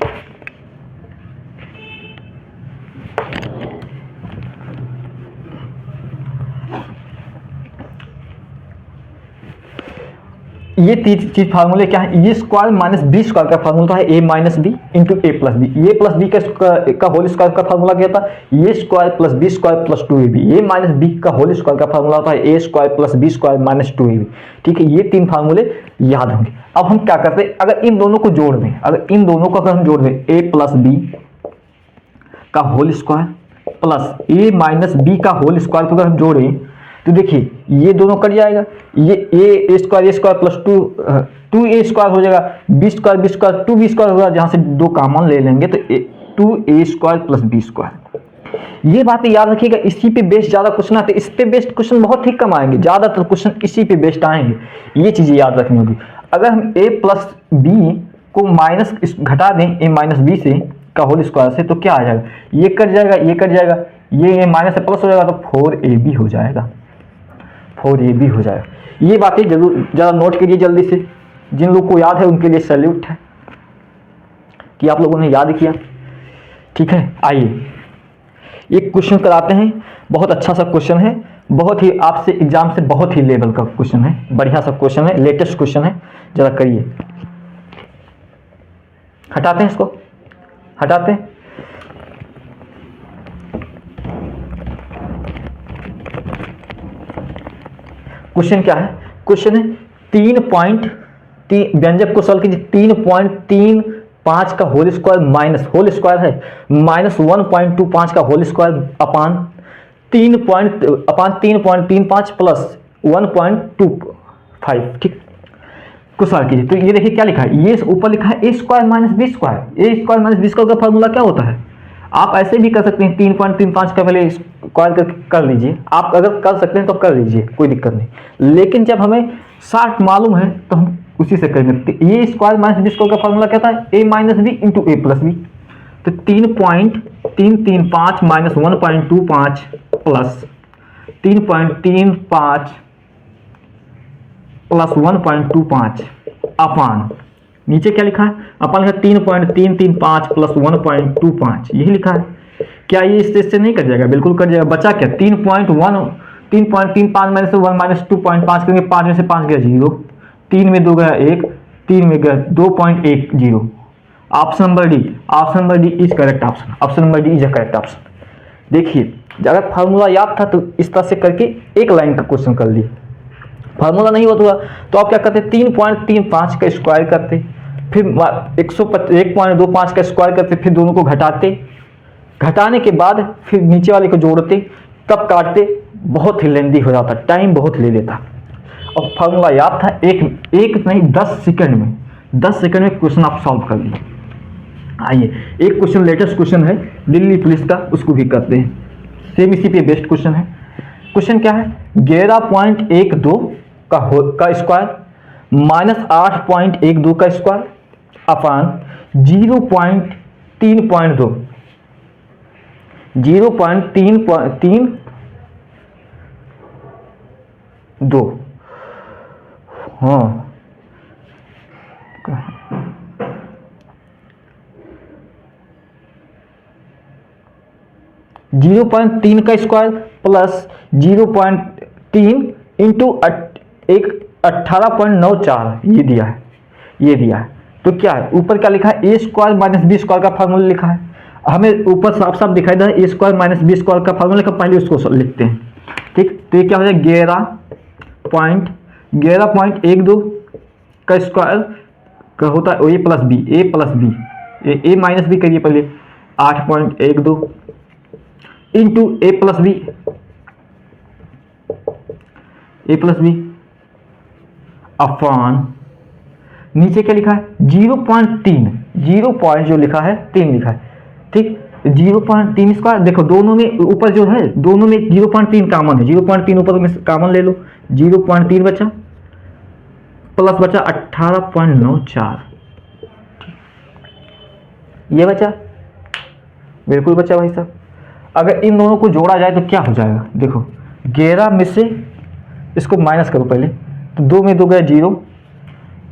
ये चीज फार्मूले क्या है, ए स्क्वायर माइनस बी स्क्वायर का फार्मूला है ए माइनस बी इंटू ए प्लस बी। ए प्लस बी का होल स्क्वायर का फार्मूला क्या था, A square plus B square plus 2ab। A minus B का होल स्क्वायर का फार्मूला होता है ए square plus B square minus 2ab, ठीक है। ये 3 फार्मूले याद होंगे। अब हम क्या करते हैं, अगर इन दोनों को जोड़ दें, अगर हम जोड़ दें ए प्लस बी का होल स्क्वायर प्लस ए माइनस बी का होल स्क्वायर को अगर हम जोड़ें तो देखिए ये दोनों कट जाएगा, ये ए स्क्वायर प्लस 2a स्क्वायर हो जाएगा, बी स्क्वायर 2b स्क्वायर होगा, जहां से 2 कॉमन ले लेंगे तो 2a square plus B square. ये बातें याद रखिएगा। इसी पे बेस्ड ज्यादा क्वेश्चन आते हैं, इस पे बेस्ड क्वेश्चन बहुत ही कम आएंगे, ज्यादातर क्वेश्चन इसी पे बेस्ड आएंगे। ये चीजें याद रखनी होगी। अगर हम a प्लस बी को माइनस घटा दें a माइनस बी से का होल स्क्वायर से, तो क्या आ जाएगा, ये कट जाएगा, ये कट जाएगा, ये माइनस से प्लस हो जाएगा, तो 4ab हो जाएगा, 4ab हो जाएगा। ये बातें जरूर ज़्यादा नोट करिए जल्दी से। जिन लोग को याद है उनके लिए सैल्यूट है कि आप लोगों ने याद किया, ठीक है। आइए एक क्वेश्चन कराते हैं, बहुत अच्छा सा क्वेश्चन है, बहुत ही आपसे एग्जाम से बहुत ही लेवल का क्वेश्चन है, बढ़िया सा क्वेश्चन है, लेटेस्ट क्वेश्चन है। जरा करिए, हटाते हैं इसको, हटाते हैं। क्वेश्चन क्या है, क्वेश्चन है 3.3 व्यंजक को सॉल्व कीजिए। 3.35 का whole square minus whole square है माइनस 1.25 का होल स्क्वायर अपान 3.35 प्लस 1.25, ठीक, को सॉल्व कीजिए। तो ये देखिए क्या लिखा है, ये ऊपर लिखा है ए square minus B square. A square minus B square का फॉर्मूला क्या होता है, आप ऐसे भी कर सकते हैं, 3.35 का पहले स्क्वायर कर लीजिए। आप अगर कर सकते हैं तो कर लीजिए, कोई दिक्कत नहीं। लेकिन जब हमें 60 मालूम है तो हम उसी से करेंगे। ये स्क्वायर माइनस बी स्क्वायर का फॉर्मूला क्या था, A minus B into A plus b. तो 3.335 माइनस 1.25 प्लस 3.35 प्लस 1.25 अपान, नीचे क्या लिखा है, अपन लिखा 3.335 प्लस 1.25, यही लिखा है। क्या ये इससे नहीं कट जाएगा, बिल्कुल कट जाएगा। बचा क्या, 3.35 माइनस 1 माइनस 2.5 करेंगे, 5 में से 5 गया 0, 3 में 2 गया 1, 3 में गया 2.10। Option number D, option number D is correct option, option number D is a correct option. देखिए अगर फार्मूला याद था तो इस तरह से करके एक लाइन का क्वेश्चन कर लिए। फार्मूला नहीं होता तो आप क्या करते, 3.35 का स्क्वायर करते, फिर 1.25 का स्क्वायर करते, फिर दोनों को घटाते, घटाने के बाद फिर नीचे वाले को जोड़ते, तब काटते। बहुत ही लेंदी हो जाता, टाइम बहुत ले लेता। और फार्मूला याद था, एक नहीं 10 सेकंड में, 10 सेकंड में क्वेश्चन आप सॉल्व कर लिए। आइए एक क्वेश्चन लेटेस्ट क्वेश्चन है दिल्ली पुलिस का, उसको भी करते हैं, सेम इसी पे बेस्ट क्वेश्चन है। क्वेश्चन क्या है, 11.12 का स्क्वायर माइनस 8.12 का स्क्वायर अपान 0.3.2 हाँ 0.3 का स्क्वायर प्लस 0.3 इंटू 18.94 ये दिया है, ये दिया है। तो क्या है, ऊपर क्या लिखा है, ए स्क्वायर माइनस बी स्क्वायर का फार्मूला लिखा है। हमें ऊपर साफ साफ दिखाई दे रहा है ए स्क्वायर माइनस बी स्क्वायर का फार्मूला लिखा, पहले उसको लिखते हैं। ठीक, तो ये क्या हो जाएगा, 11.12 का स्क्वायर का होता है A plus B, A minus B करिए पहले, 8.12 इंटू ए प्लस बी अपॉन नीचे क्या लिखा है 0.3, 0 पॉइंट जो लिखा है 3 लिखा है। ठीक, 0.3 स्क्वायर, देखो दोनों में ऊपर जो है दोनों में 0.3 कॉमन है, 0.3 ऊपर में कॉमन ले लो, 0.3 बचा प्लस बचा 18.94, ये बचा, बिल्कुल बचा भाई साहब। अगर इन दोनों को जोड़ा जाए तो क्या हो जाएगा, देखो 11 में से इसको माइनस करो पहले, तो 2 में 2 गया 0,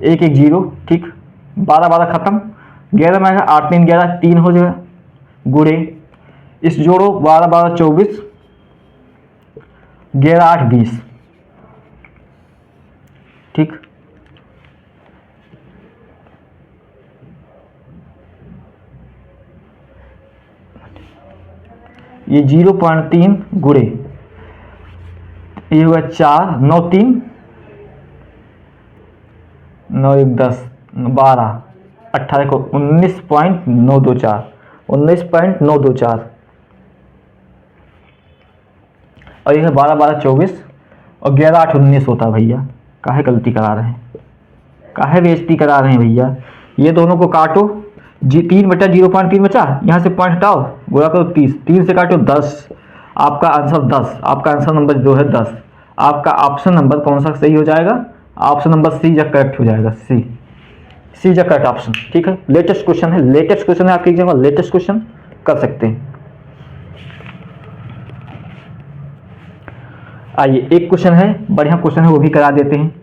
1 1 0, ठीक, 12 12 खत्म, 11 में आएगा 8 3 11 3 हो जाएगा, गुणे इस जोड़ो 12 12 24, 11 8 20, ठीक, ये 0.3 गुणे ये हुआ 4 9 3 9 1 10 12 18 को 19.924 और ये 12 12 24 और 11 8 19 होता है भैया। काहे गलती करा रहे हैं, काहे बेइज्जती करा रहे हैं भैया। ये दोनों को काटो, 3 बचा 0.3 बचा, यहाँ से पॉइंट हटाओ, गुणा करो 30, 3 से काटो 10, आपका आंसर 10, आपका आंसर नंबर जो है 10। आपका ऑप्शन नंबर कौन सा सही हो जाएगा, ऑप्शन नंबर सी जब करेक्ट हो जाएगा, सी जब करेक्ट ऑप्शन। ठीक है, लेटेस्ट क्वेश्चन है आपके एग्जाम का, लेटेस्ट क्वेश्चन कर सकते हैं। आइए एक क्वेश्चन है, बढ़िया क्वेश्चन है, वो भी करा देते हैं,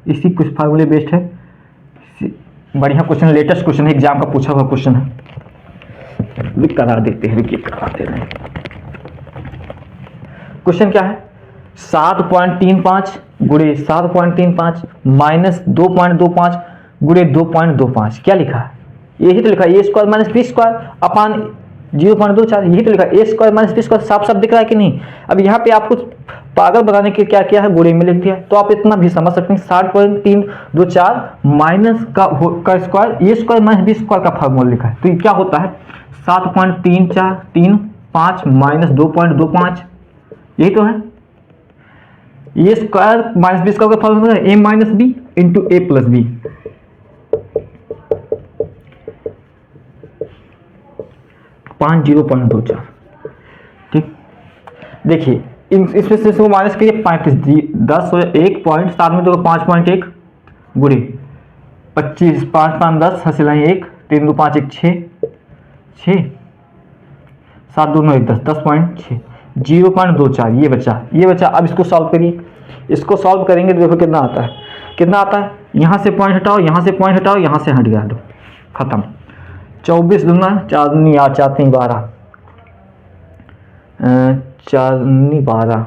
इसी कुछ फार्मूले बेस्ड है, बढ़िया क्वेश्चन, लेटेस्ट क्वेश्चन है, एग्जाम का पूछा हुआ क्वेश्चन है, करा देते हैं, रुकिए कराते हैं। क्वेश्चन क्या है, 7.35 गुणे 7.35 माइनस 2.25 गुणे 2.25, क्या लिखा है, यही तो लिखा है, ए square minus B square upon 0.24, यही तो लिखा है, ए स्क्वायर माइनस बी स्क्वायर, साफ साफ दिख रहा है कि नहीं। अब यहाँ पे आपको पागल बनाने के क्या किया है, गुणे में लिख दिया, तो आप इतना भी समझ सकते हैं, 60.324 माइनस का square, A square minus B square का फार्मूला लिखा है, तो ये क्या होता है 7.3435 माइनस 2.25, यही तो है, ए स्क्वायर माइनस बी स्क्वायर का फार्मूला है ए माइनस बी इंटू ए प्लस बी, 0.24, ठीक। देखिए इसमें से इसको माइनस करिए, 35 10 हो 1.7 में 2 5.1 गुणे 25 5 5 10 हंसिलाई 1 3 2 5 1 6 7 2 9 1 10 10.6 0.24, ये बचा। अब इसको सॉल्व करिए, इसको सॉल्व करेंगे तो देखो कितना आता है, यहाँ से पॉइंट हटाओ, यहाँ से पॉइंट हटाओ, यहाँ से हट गया, दो खत्म, 24 दूना 4 दूनी 8 4 3 12 4 दूनी 12,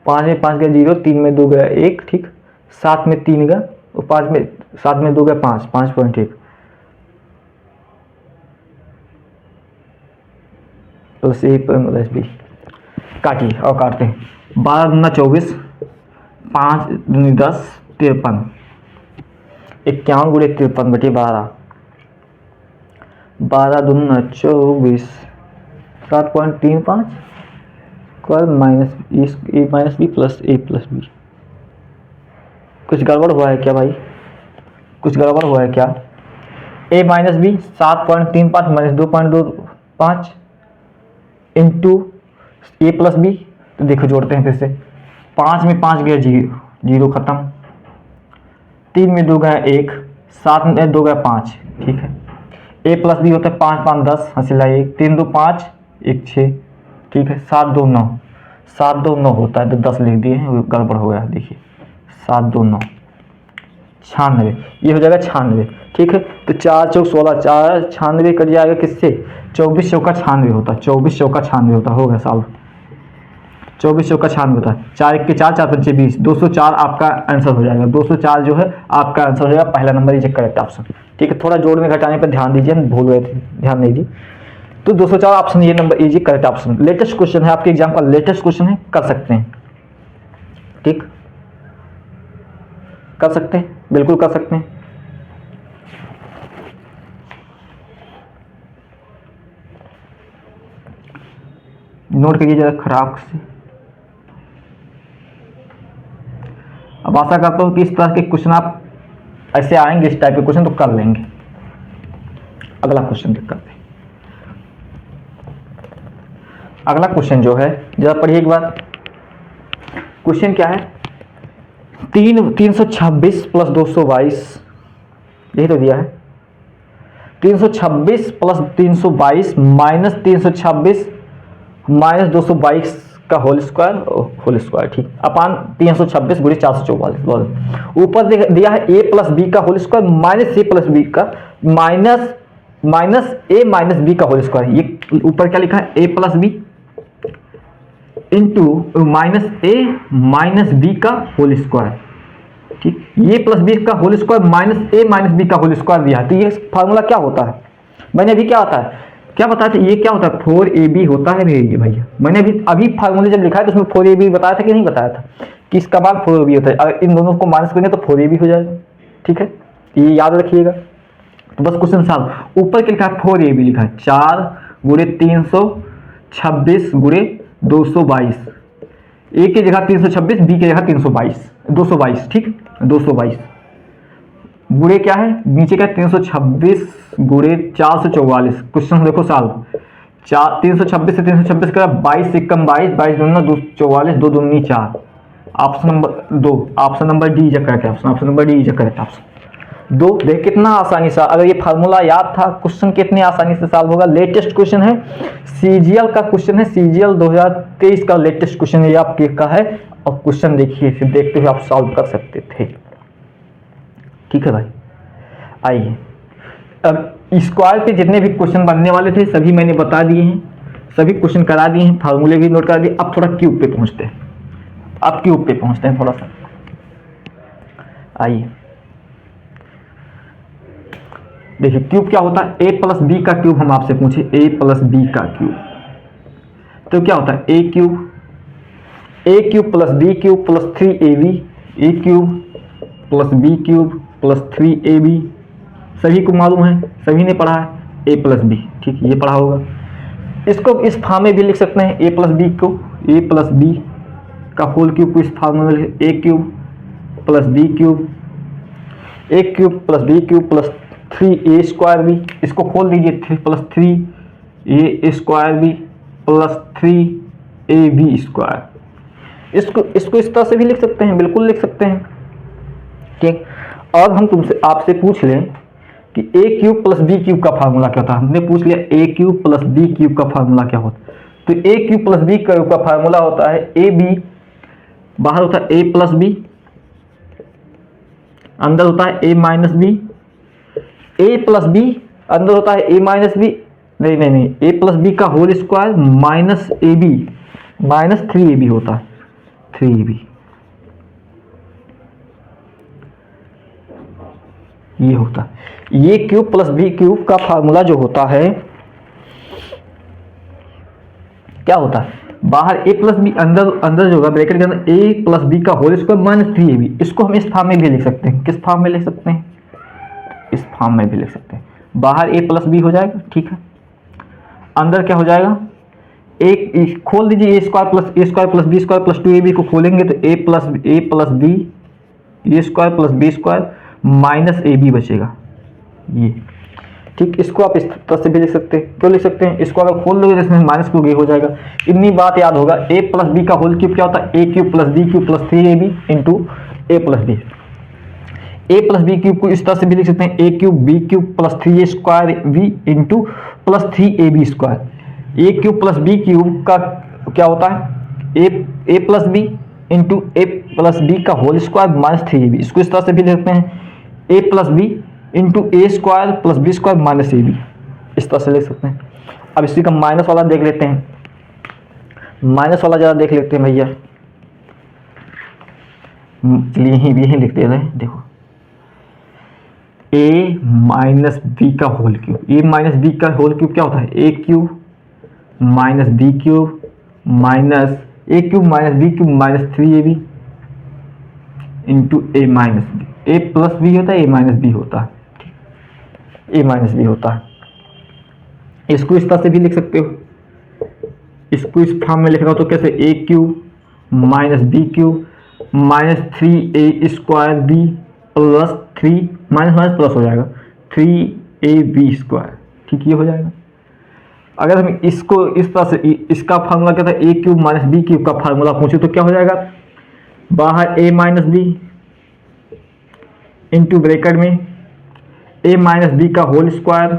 पाँच में 5 गया 0, 3 में 2 गया 1, ठीक, 7 में 3 गया और 5 में 7 में 2 गया 5, 5.1 प्लस ए प्लस बी, काटिए और काटते हैं, 12 दूना 24, 5 दूनी 10 53, 51 गुणे 53 बटे 12, 12 दूना 24, 7.35 square minus a minus B plus A plus B. कुछ गड़बड़ हुआ है क्या भाई, कुछ गड़बड़ हुआ है क्या, ए माइनस बी 7.35 माइनस 2.25 इंटू ए प्लस बी, तो देखो जोड़ते हैं फिर से, 5 में 5 गया 0 खत्म, 3 में 2 गया 1, 7 में 2 गया 5, ठीक है, ए प्लस बी होता है 5 5 10 हंसिला 1 3 2 5 1 6, ठीक है, 7 2 9 7 2 9 होता है, तो 10 लिख दिए हैं, गड़बड़ हो गया, देखिए 7 2 9, 96, ये हो जाएगा 96, ठीक है। तो 4 चौक 16, 4 96 कट जाएगा किससे, 24 चौका 96 होता है, 24 चौका 96 होता होगा साल, 24 चौका 96 होता है। 4 1 के 4, 4 5 20, 204 आपका आंसर हो जाएगा। 204 जो है आपका आंसर हो जाएगा, पहला नंबर इज करेक्ट ऑप्शन, ठीक है। थोड़ा जोड़ने घटाने पर ध्यान दीजिए, भूल गए थे, ध्यान नहीं दी। तो 204 ऑप्शन, ये number is correct option. Latest question है, आपके एग्जाम का लेटेस्ट क्वेश्चन है, कर सकते हैं, ठीक, कर सकते हैं, बिल्कुल कर सकते हैं। नोट करिए जरा खराब से। अब आशा करता हूँ कि इस तरह के क्वेश्चन आप ऐसे आएंगे, इस टाइप के क्वेश्चन तो कर लेंगे। अगला क्वेश्चन देख करते हैं। अगला क्वेश्चन जो है जरा पढ़िए एक बार। क्वेश्चन क्या है, 326 प्लस 222, यही तो दिया है। 326 प्लस 322 माइनस 326 माइनस 222 का होल स्क्वायर, ठीक, अपान 326 गुणे 444। ऊपर दिया है a प्लस बी का whole square minus a plus B का माइनस ए माइनस बी का होल स्क्वायर। ये ऊपर क्या लिखा है, a plus B into minus a minus B का होल स्क्वायर, ठीक। ये प्लस बी का whole square minus a minus B का होल स्क्वायर दिया है। तो ये फार्मूला क्या होता है, मैंने अभी क्या होता है, क्या बताया था, ये क्या होता है, 4ab होता है भैया। मैंने अभी फार्मूले जब लिखा है तो उसमें 4ab बताया था कि नहीं बताया था, कि इसका बाद 4ab होता है। अगर इन दोनों को माइनस करेंगे तो 4ab हो जाएगा, ठीक है, ये याद रखिएगा। तो बस क्वेश्चन सॉल्व। ऊपर क्या लिखा है, 4ab लिखा है, 4 गुणे 326 गुणे 222, ए की जगह 326, बी की जगह 222, ठीक, 222 गुणे क्या है, नीचे क्या, 326 गुणे 444। क्वेश्चन देखो सॉल्व, 326 से 326 का 22 से कम 22, 22 दूना 244, 2 दूनी 4। Option number 2, option number D is correct option, option number D is correct option. 2 देख कितना आसानी से, अगर ये फार्मूला याद था, क्वेश्चन कितनी आसानी से सॉल्व होगा। लेटेस्ट क्वेश्चन है, सीजीएल का क्वेश्चन है, सीजीएल 2023 का लेटेस्ट क्वेश्चन है, ये आपके का है। और क्वेश्चन देखिए, फिर देखते हुए आप सॉल्व कर सकते थे, ठीक है भाई। आइए, अब स्क्वायर पे जितने भी क्वेश्चन बनने वाले थे सभी मैंने बता दिए हैं, सभी क्वेश्चन करा दिए हैं, फार्मूले भी नोट करा दिए। अब थोड़ा क्यूब पे पहुंचते हैं, अब क्यूब पे पहुंचते हैं थोड़ा सा। आइए देखिए, क्यूब क्या होता है, ए प्लस बी का क्यूब हम आपसे पूछे, ए प्लस बी का क्यूब, तो क्या होता है, A cube plus B cube plus 3ab, A cube plus B cube plus 3ab, सभी को मालूम है, सभी ने पढ़ा है, ए प्लस बी, ठीक, ये पढ़ा होगा। इसको इस फॉर्म में भी लिख सकते हैं, ए प्लस बी को, ए प्लस बी का होल क्यूब को इस फॉर्म में, A cube plus B cube, A cube plus B cube plus 3a square B, इसको खोल दीजिए, 3 plus 3a square B plus 3ab square. इसको इस तरह से भी लिख सकते हैं, बिल्कुल लिख सकते हैं, ठीक। अब हम तुमसे आपसे पूछ लें कि ए क्यूब प्लस बी क्यूब का फार्मूला क्या होता है। हमने पूछ लिया ए क्यूब प्लस बी क्यूब का फार्मूला क्या होता है, तो ए क्यूब प्लस बी क्यूब का फार्मूला होता है, ए बी बाहर होता है ए प्लस बी, अंदर होता है ए माइनस बी, ए प्लस बी अंदर होता है ए माइनस बी, नहीं, ए प्लस बी का होल स्क्वायर माइनस ए बी माइनस 3ab होता है, 3ab, ये होता है। ये क्यूब प्लस बी क्यूब का फार्मूला जो होता है क्या होता है, बाहर ए प्लस बी, अंदर जो होगा ब्रैकेट के अंदर ए प्लस बी का होल स्क्वायर माइनस 3ab। इसको हम इस फॉर्म में भी लिख सकते हैं, किस फॉर्म में लिख सकते हैं, इस फॉर्म में भी लिख सकते हैं। बाहर ए प्लस बी हो जाएगा, ठीक है, अंदर क्या हो जाएगा, एक खोल दीजिए, A square plus B square plus 2ab को खोलेंगे तो A plus B A square plus B square minus A B बचेगा, ये, ठीक। इसको आप इस तरह से भी लिख सकते हैं, क्यों लिख सकते हैं, इसको अगर खोल दोगे तो इसमें माइनस को हो जाएगा। इतनी बात याद होगा, ए प्लस बी का होल क्यूब क्या होता है, A cube plus B cube plus 3ab into A plus B. A plus B cube को इस तरह से भी लिख सकते हैं, A cube B cube plus 3a square B into plus 3ab square. A cube plus B cube का क्या होता है, A plus B into A plus B का होल स्क्वायर माइनस 3ab। इसको इस तरह से भी लिख सकते हैं, A plus B into A square plus B square minus A B, इस तरह से लिख सकते हैं। अब इसी का माइनस वाला देख लेते हैं, माइनस वाला ज़रा देख लेते हैं भैया, चलिए यही लिखते हैं। देखो ए माइनस बी का whole cube, A minus B का होल क्यूब क्या होता है, A cube minus B cube minus A cube minus B cube minus 3ab into A minus B, A plus B होता है, ए माइनस बी होता है, ए minus B होता है। इसको इस तरह से भी लिख सकते हो, इसको इस फॉर्म में लिखना हो तो कैसे, A cube minus B cube minus 3a square B plus 3 minus minus plus हो जाएगा 3ab स्क्वायर, ठीक ये हो जाएगा। अगर हम इसको इस तरह से, इसका फार्मूला क्या था, ए क्यूब माइनस बी क्यूब का फार्मूला पूछे तो क्या हो जाएगा, बाहर A minus B into bracket में ए माइनस बी का होल स्क्वायर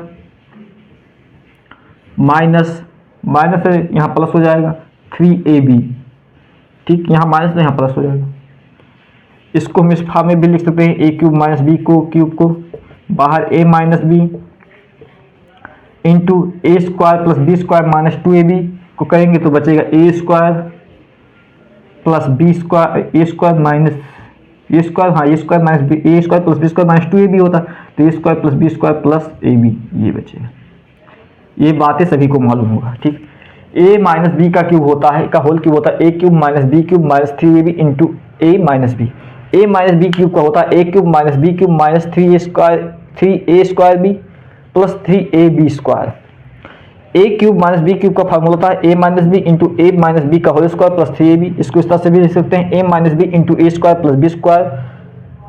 माइनस माइनस से यहाँ प्लस हो जाएगा 3ab, ठीक, यहाँ माइनस से यहाँ प्लस हो जाएगा। इसको हम इस फॉर्म में भी लिख सकते हैं, ए क्यूब माइनस बी को क्यूब को बाहर A minus B into A square plus B square minus 2ab को करेंगे तो बचेगा A square plus B square, A square minus A square, हाँ A square minus B, A square plus B square minus 2ab होता तो A square plus B square plus ab, ये बचेगा। ये बातें सभी को मालूम होगा, ठीक। ए माइनस बी का क्यूब होता है, का होल क्यूब होता है A cube minus B cube minus 3ab into A minus B, A minus B cube का होता है A cube minus B cube minus 3a square B plus 3ab square. A cube minus B cube का formula होता है ए minus B into A minus B का whole square plus 3ab, इसको इस तरह से भी लिख सकते हैं, A minus B into A square plus B square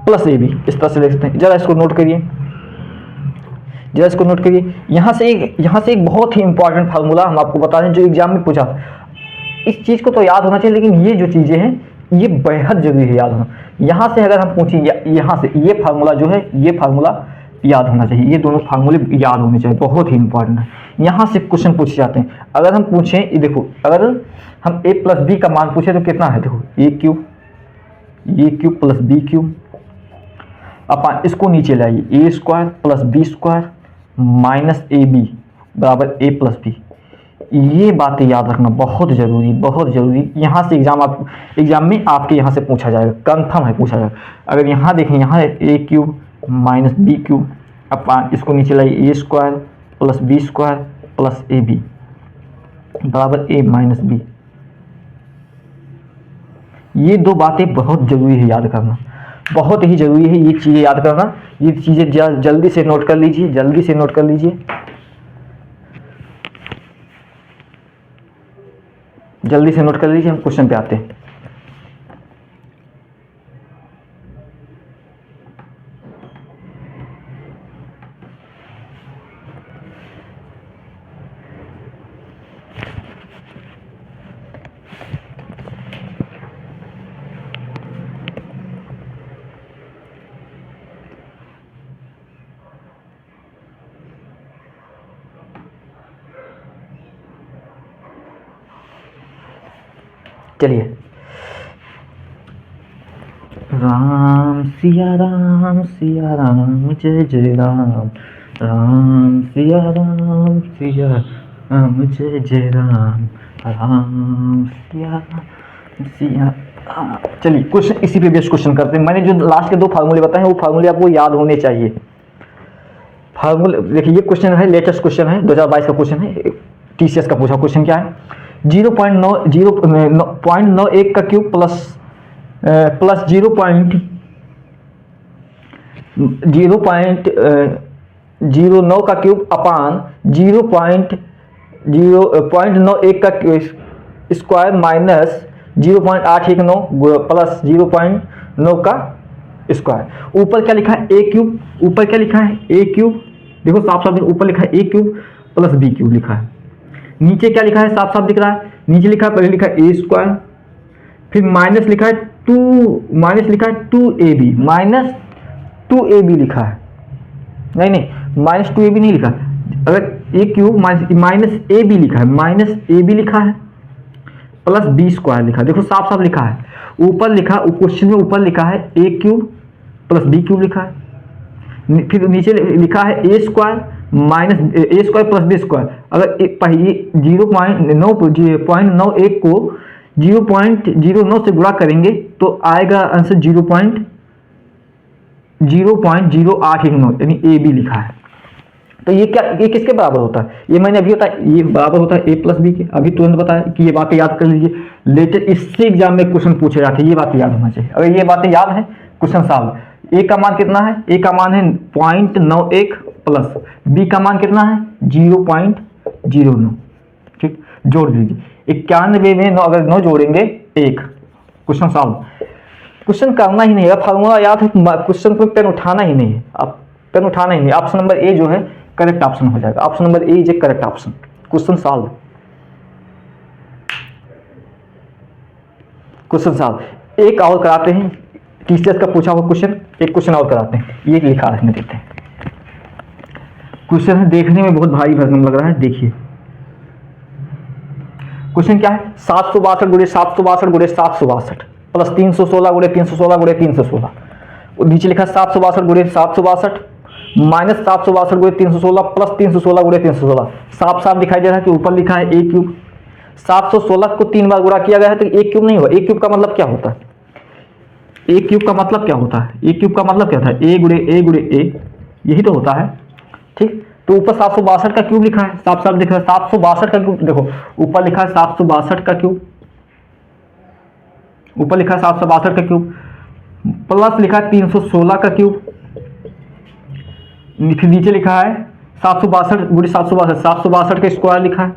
plus ab, इस तरह से लिख सकते हैं। जरा इसको नोट करिए, जरा इसको नोट करिए। यहाँ से एक बहुत ही इंपॉर्टेंट फार्मूला हम आपको बता दें जो एग्जाम में पूछा, इस चीज़ को तो याद होना चाहिए, लेकिन ये जो चीज़ें हैं ये बेहद जरूरी है याद होना। यहाँ से अगर हम पूछें, यहाँ से ये फार्मूला जो है, ये फार्मूला याद होना चाहिए, ये दोनों फार्मूले याद होने चाहिए, बहुत ही इंपॉर्टेंट है। यहाँ से क्वेश्चन पूछे जाते हैं। अगर हम पूछें, ये देखो, अगर हम a प्लस बी का मान पूछे तो कितना है, देखो A cube plus B cube अपन इसको नीचे लाइए, A square plus B square minus A B बराबर ए प्लस बी। ये बातें याद रखना बहुत ज़रूरी, बहुत ज़रूरी। यहाँ से एग्जाम में आपके यहाँ से पूछा जाएगा, कंफर्म है पूछा जाएगा। अगर यहाँ देखें, यहाँ है A cube minus B cube, अपन इसको नीचे लाइए, A square plus B square plus A B बराबर ए माइनस बी। ये दो बातें बहुत ज़रूरी है याद करना, बहुत ही ज़रूरी है ये चीज़ें याद करना। ये चीज़ें जल्दी से नोट कर लीजिए, जल्दी से नोट कर लीजिए, जल्दी से नोट कर लीजिए। हम क्वेश्चन पे आते हैं। चलिए, राम सिया राम जय जय राम, राम सिया राम जय जय राम, राम सिया राम। चलिए क्वेश्चन इसी पे बेस्ट क्वेश्चन करते हैं। मैंने जो लास्ट के दो फार्मूले बताए हैं वो फार्मूले आपको याद होने चाहिए। फार्मूले देखिए, ये क्वेश्चन है, लेटेस्ट क्वेश्चन है, 2022 का क्वेश्चन है, TCS का पूछा क्वेश्चन। क्या है, 0.91 का क्यूब प्लस 0.09 का क्यूब अपान 0.91 का स्क्वायर माइनस 0.819 प्लस 0.9 का स्क्वायर। ऊपर क्या लिखा है, ए क्यूब, ऊपर क्या लिखा है, ए क्यूब, देखो साफ साफ ऊपर लिखा है A cube plus B cube लिखा है। नीचे क्या लिखा है, साफ साफ दिख रहा है, नीचे लिखा है, पहले लिखा है ए स्क्वायर, फिर माइनस लिखा है 2ab, माइनस 2ab लिखा है, नहीं माइनस 2ab नहीं लिखा। अगर ए क्यूब माइनस ए बी लिखा है, माइनस ए बी लिखा है प्लस बी स्क्वायर लिखा है। देखो साफ साफ लिखा है, ऊपर लिखा, क्वेश्चन में ऊपर लिखा है A cube plus B cube लिखा है, फिर नीचे लिखा है ए square minus A square plus B square. अगर 0.91 को 0.09 से गुणा करेंगे तो आएगा आंसर 0.0819 यानी ए बी लिखा है। तो ये क्या, ये किसके बराबर होता है? ये मैंने अभी बताया, ये बराबर होता है ए प्लस बी के। अभी तुरंत बताया कि ये बातें याद कर लीजिए, लेटेस्ट इससे एग्जाम में क्वेश्चन पूछे जाते हैं, ये बातें याद होना चाहिए। अगर ये बातें याद है क्वेश्चन सॉल्व। ए का मान कितना है? ए का मान है 0.91 प्लस बी का मान कितना है 0.09। ठीक, जोड़ दीजिए 91 में 9, अगर 9 जोड़ेंगे 1, क्वेश्चन सॉल्व। क्वेश्चन करना ही नहीं है, फार्मूला याद है, क्वेश्चन को पेन उठाना ही नहीं है, आप पेन उठाना ही नहीं। ऑप्शन नंबर ए जो है करेक्ट ऑप्शन हो जाएगा। Option number A is a correct option. Question solve, question solve. एक और कराते हैं, टीचर्स का पूछा हुआ क्वेश्चन, एक क्वेश्चन और कराते हैं। ये लिखा रखने देते हैं, क्वेश्चन है देखने में बहुत भारी भरकम लग रहा है, देखिए क्वेश्चन क्या है। 762 गुणे 762 गुणे 762 प्लस 316 गुणे 316 गुणे 316। नीचे लिखा 762 गुणे 762 माइनस 762 गुणे 316 प्लस 316 गुणे 316। साफ साफ दिखाई दे रहा है कि ऊपर लिखा है ए क्यूब। 716 को 3 बार गुणा किया गया है तो ए क्यूब नहीं हुआ। ए क्यूब का मतलब क्या होता है? ए क्यूब का मतलब क्या होता है? ए क्यूब का मतलब क्या था? ए गुणे ए, यही तो होता है। ठीक, तो ऊपर 762 का क्यूब लिखा है, साफ साफ दिख रहा है 762 का क्यूब। देखो ऊपर लिखा है 762 का क्यूब, ऊपर लिखा है 762 का क्यूब, प्लस लिखा है 316 का क्यूब, फिर नीचे लिखा है 762 गुणे 762, 762 का स्क्वायर लिखा है,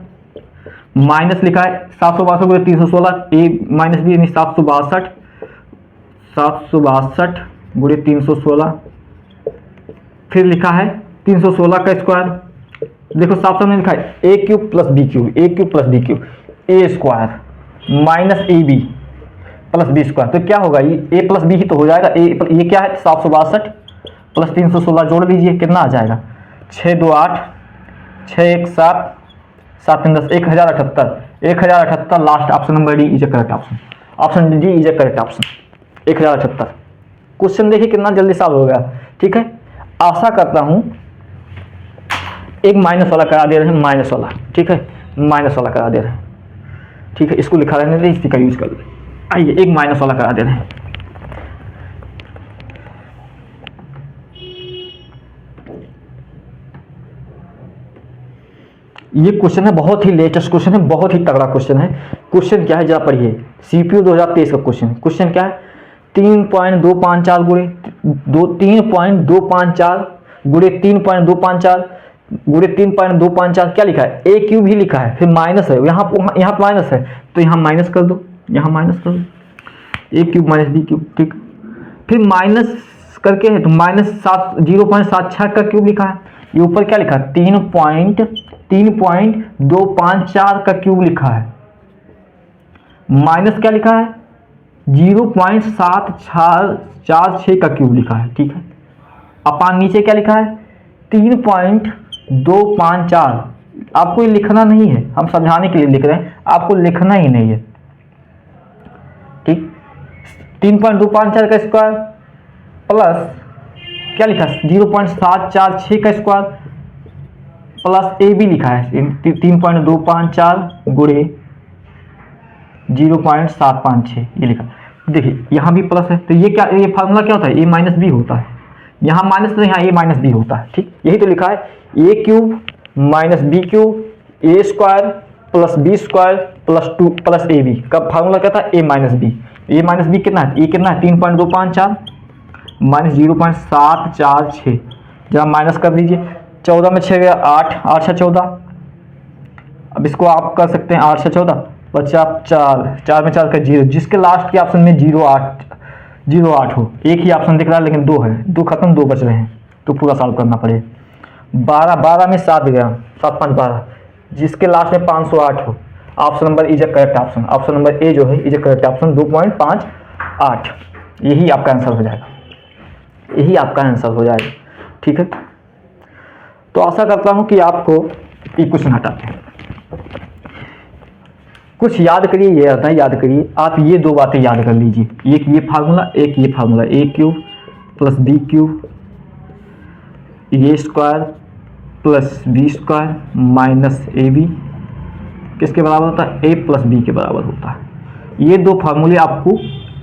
माइनस लिखा है 762 गुणे 316 ए माइनस बी यानी 762 गुणे 316, फिर लिखा है 316 का स्क्वायर। देखो साफ साफ में लिखा है A cube plus B cube, A cube plus B cube, A square minus A B plus B square. तो क्या होगा? ये ए प्लस बी ही तो हो जाएगा। ये क्या है 762 प्लस 316 जोड़ दीजिए, कितना आ जाएगा 6 2 8 6 1 7 7 3 10 1078। Last option number D is a correct option. Option D is a correct option 1078। Question देखिए कितना जल्दी सॉल्व हो गया। ठीक है, आशा करता हूं एक माइनस वाला करा दे रहे हैं, माइनस वाला। ठीक है, माइनस वाला करा दे रहे हैं। ठीक है, इसको लिखा रहने दे, इसी का यूज कर ले। आइए एक माइनस वाला करा दे रहे हैं। ये क्वेश्चन है, बहुत ही लेटेस्ट क्वेश्चन है, बहुत ही तगड़ा क्वेश्चन है। क्वेश्चन क्या है जरा पढ़िए, सीपीयू 2023 का क्वेश्चन है। क्वेश्चन क्या है 3.254 गुणे 3.254 गुणे 3.254 गुणे 3.254 क्या लिखा है? ए क्यूब ही लिखा है, फिर माइनस है, यहाँ माइनस है तो यहाँ माइनस कर दो, यहाँ माइनस कर दो, ए क्यूब माइनस बी क्यूब। ठीक, फिर माइनस करके है तो माइनस 0.76 का क्यूब लिखा है। ये ऊपर क्या लिखा है 3.254 का क्यूब लिखा है, माइनस क्या लिखा है 0.7446 का क्यूब लिखा है। ठीक है, अपान नीचे क्या लिखा है 3.254। आपको ये लिखना नहीं है, हम समझाने के लिए लिख रहे हैं, आपको लिखना ही नहीं है। ठीक, 3.254 का स्क्वायर प्लस क्या लिखा है 0.746 का स्क्वायर प्लस ए बी लिखा है 3.254 गुणे 0.756 ये लिखा। देखिए यहाँ भी प्लस है तो ये क्या, ये फार्मूला क्या होता है? ए माइनस बी होता है। यहाँ माइनस तो यहाँ ए माइनस बी होता है। ठीक, यही तो लिखा है A cube minus B cube A square plus B square plus 2 plus A B का फार्मूला क्या था? A minus B. A minus B कितना है? ए कितना है 3.254 माइनस 0.746, जरा माइनस कर दीजिए। 14 में 6 गया 8, 8 6 14। अब इसको आप कर सकते हैं 8 6 14 बच्चा 4 में 4 का 0, जिसके लास्ट के ऑप्शन में 08 हो। एक ही ऑप्शन दिख रहा है लेकिन 2 है, 2 खत्म 2 बच रहे हैं तो पूरा सॉल्व करना पड़ेगा। 12 में 7 गया 7 5 12, जिसके लास्ट में 508 हो। Option number is a correct option. Option number A जो है इज ए करेक्ट ऑप्शन 2.58। यही आपका आंसर हो जाएगा, यही आपका आंसर हो जाएगा। ठीक है, तो आशा करता हूं कि आपको ये क्वेश्चन हटाते हैं। कुछ याद करिए, ये आता है याद करिए। आप ये 2 बातें याद कर लीजिए, एक ये फार्मूला, एक ये formula, a cube plus B cube A square plus B square minus A b किसके बराबर होता है, ए प्लस बी के बराबर होता है। ये दो फार्मूले आपको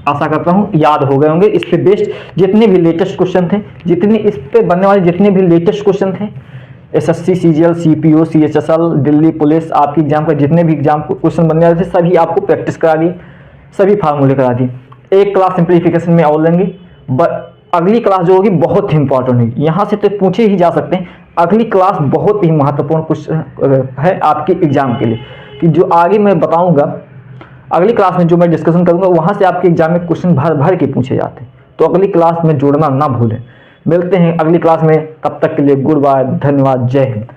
आशा करता हूँ याद हो गए होंगे। इस पे बेस्ड जितने भी लेटेस्ट क्वेश्चन थे, जितने इस पे बनने वाले जितने भी लेटेस्ट क्वेश्चन थे, SSC, CGL, CPO, CHSL, Delhi police, आपकी एग्जाम का जितने भी एग्जाम क्वेश्चन बनने वाले थे सभी आपको प्रैक्टिस करा दिए, सभी फार्मूले करा दिए। एक क्लास सिंप्लीफिकेशन में और लेंगे, अगली क्लास जो होगी बहुत ही इंपॉर्टेंट होगी, यहाँ से तो पूछे ही जा सकते हैं। अगली क्लास बहुत ही महत्वपूर्ण क्वेश्चन है आपके एग्जाम के लिए, कि जो आगे मैं बताऊंगा अगली क्लास में जो मैं डिस्कशन करूंगा वहां से आपके एग्जाम में क्वेश्चन भर भर के पूछे जाते हैं। तो अगली क्लास में जोड़ना ना भूलें। मिलते हैं अगली क्लास में, तब तक के लिए गुड बाय, धन्यवाद, जय हिंद।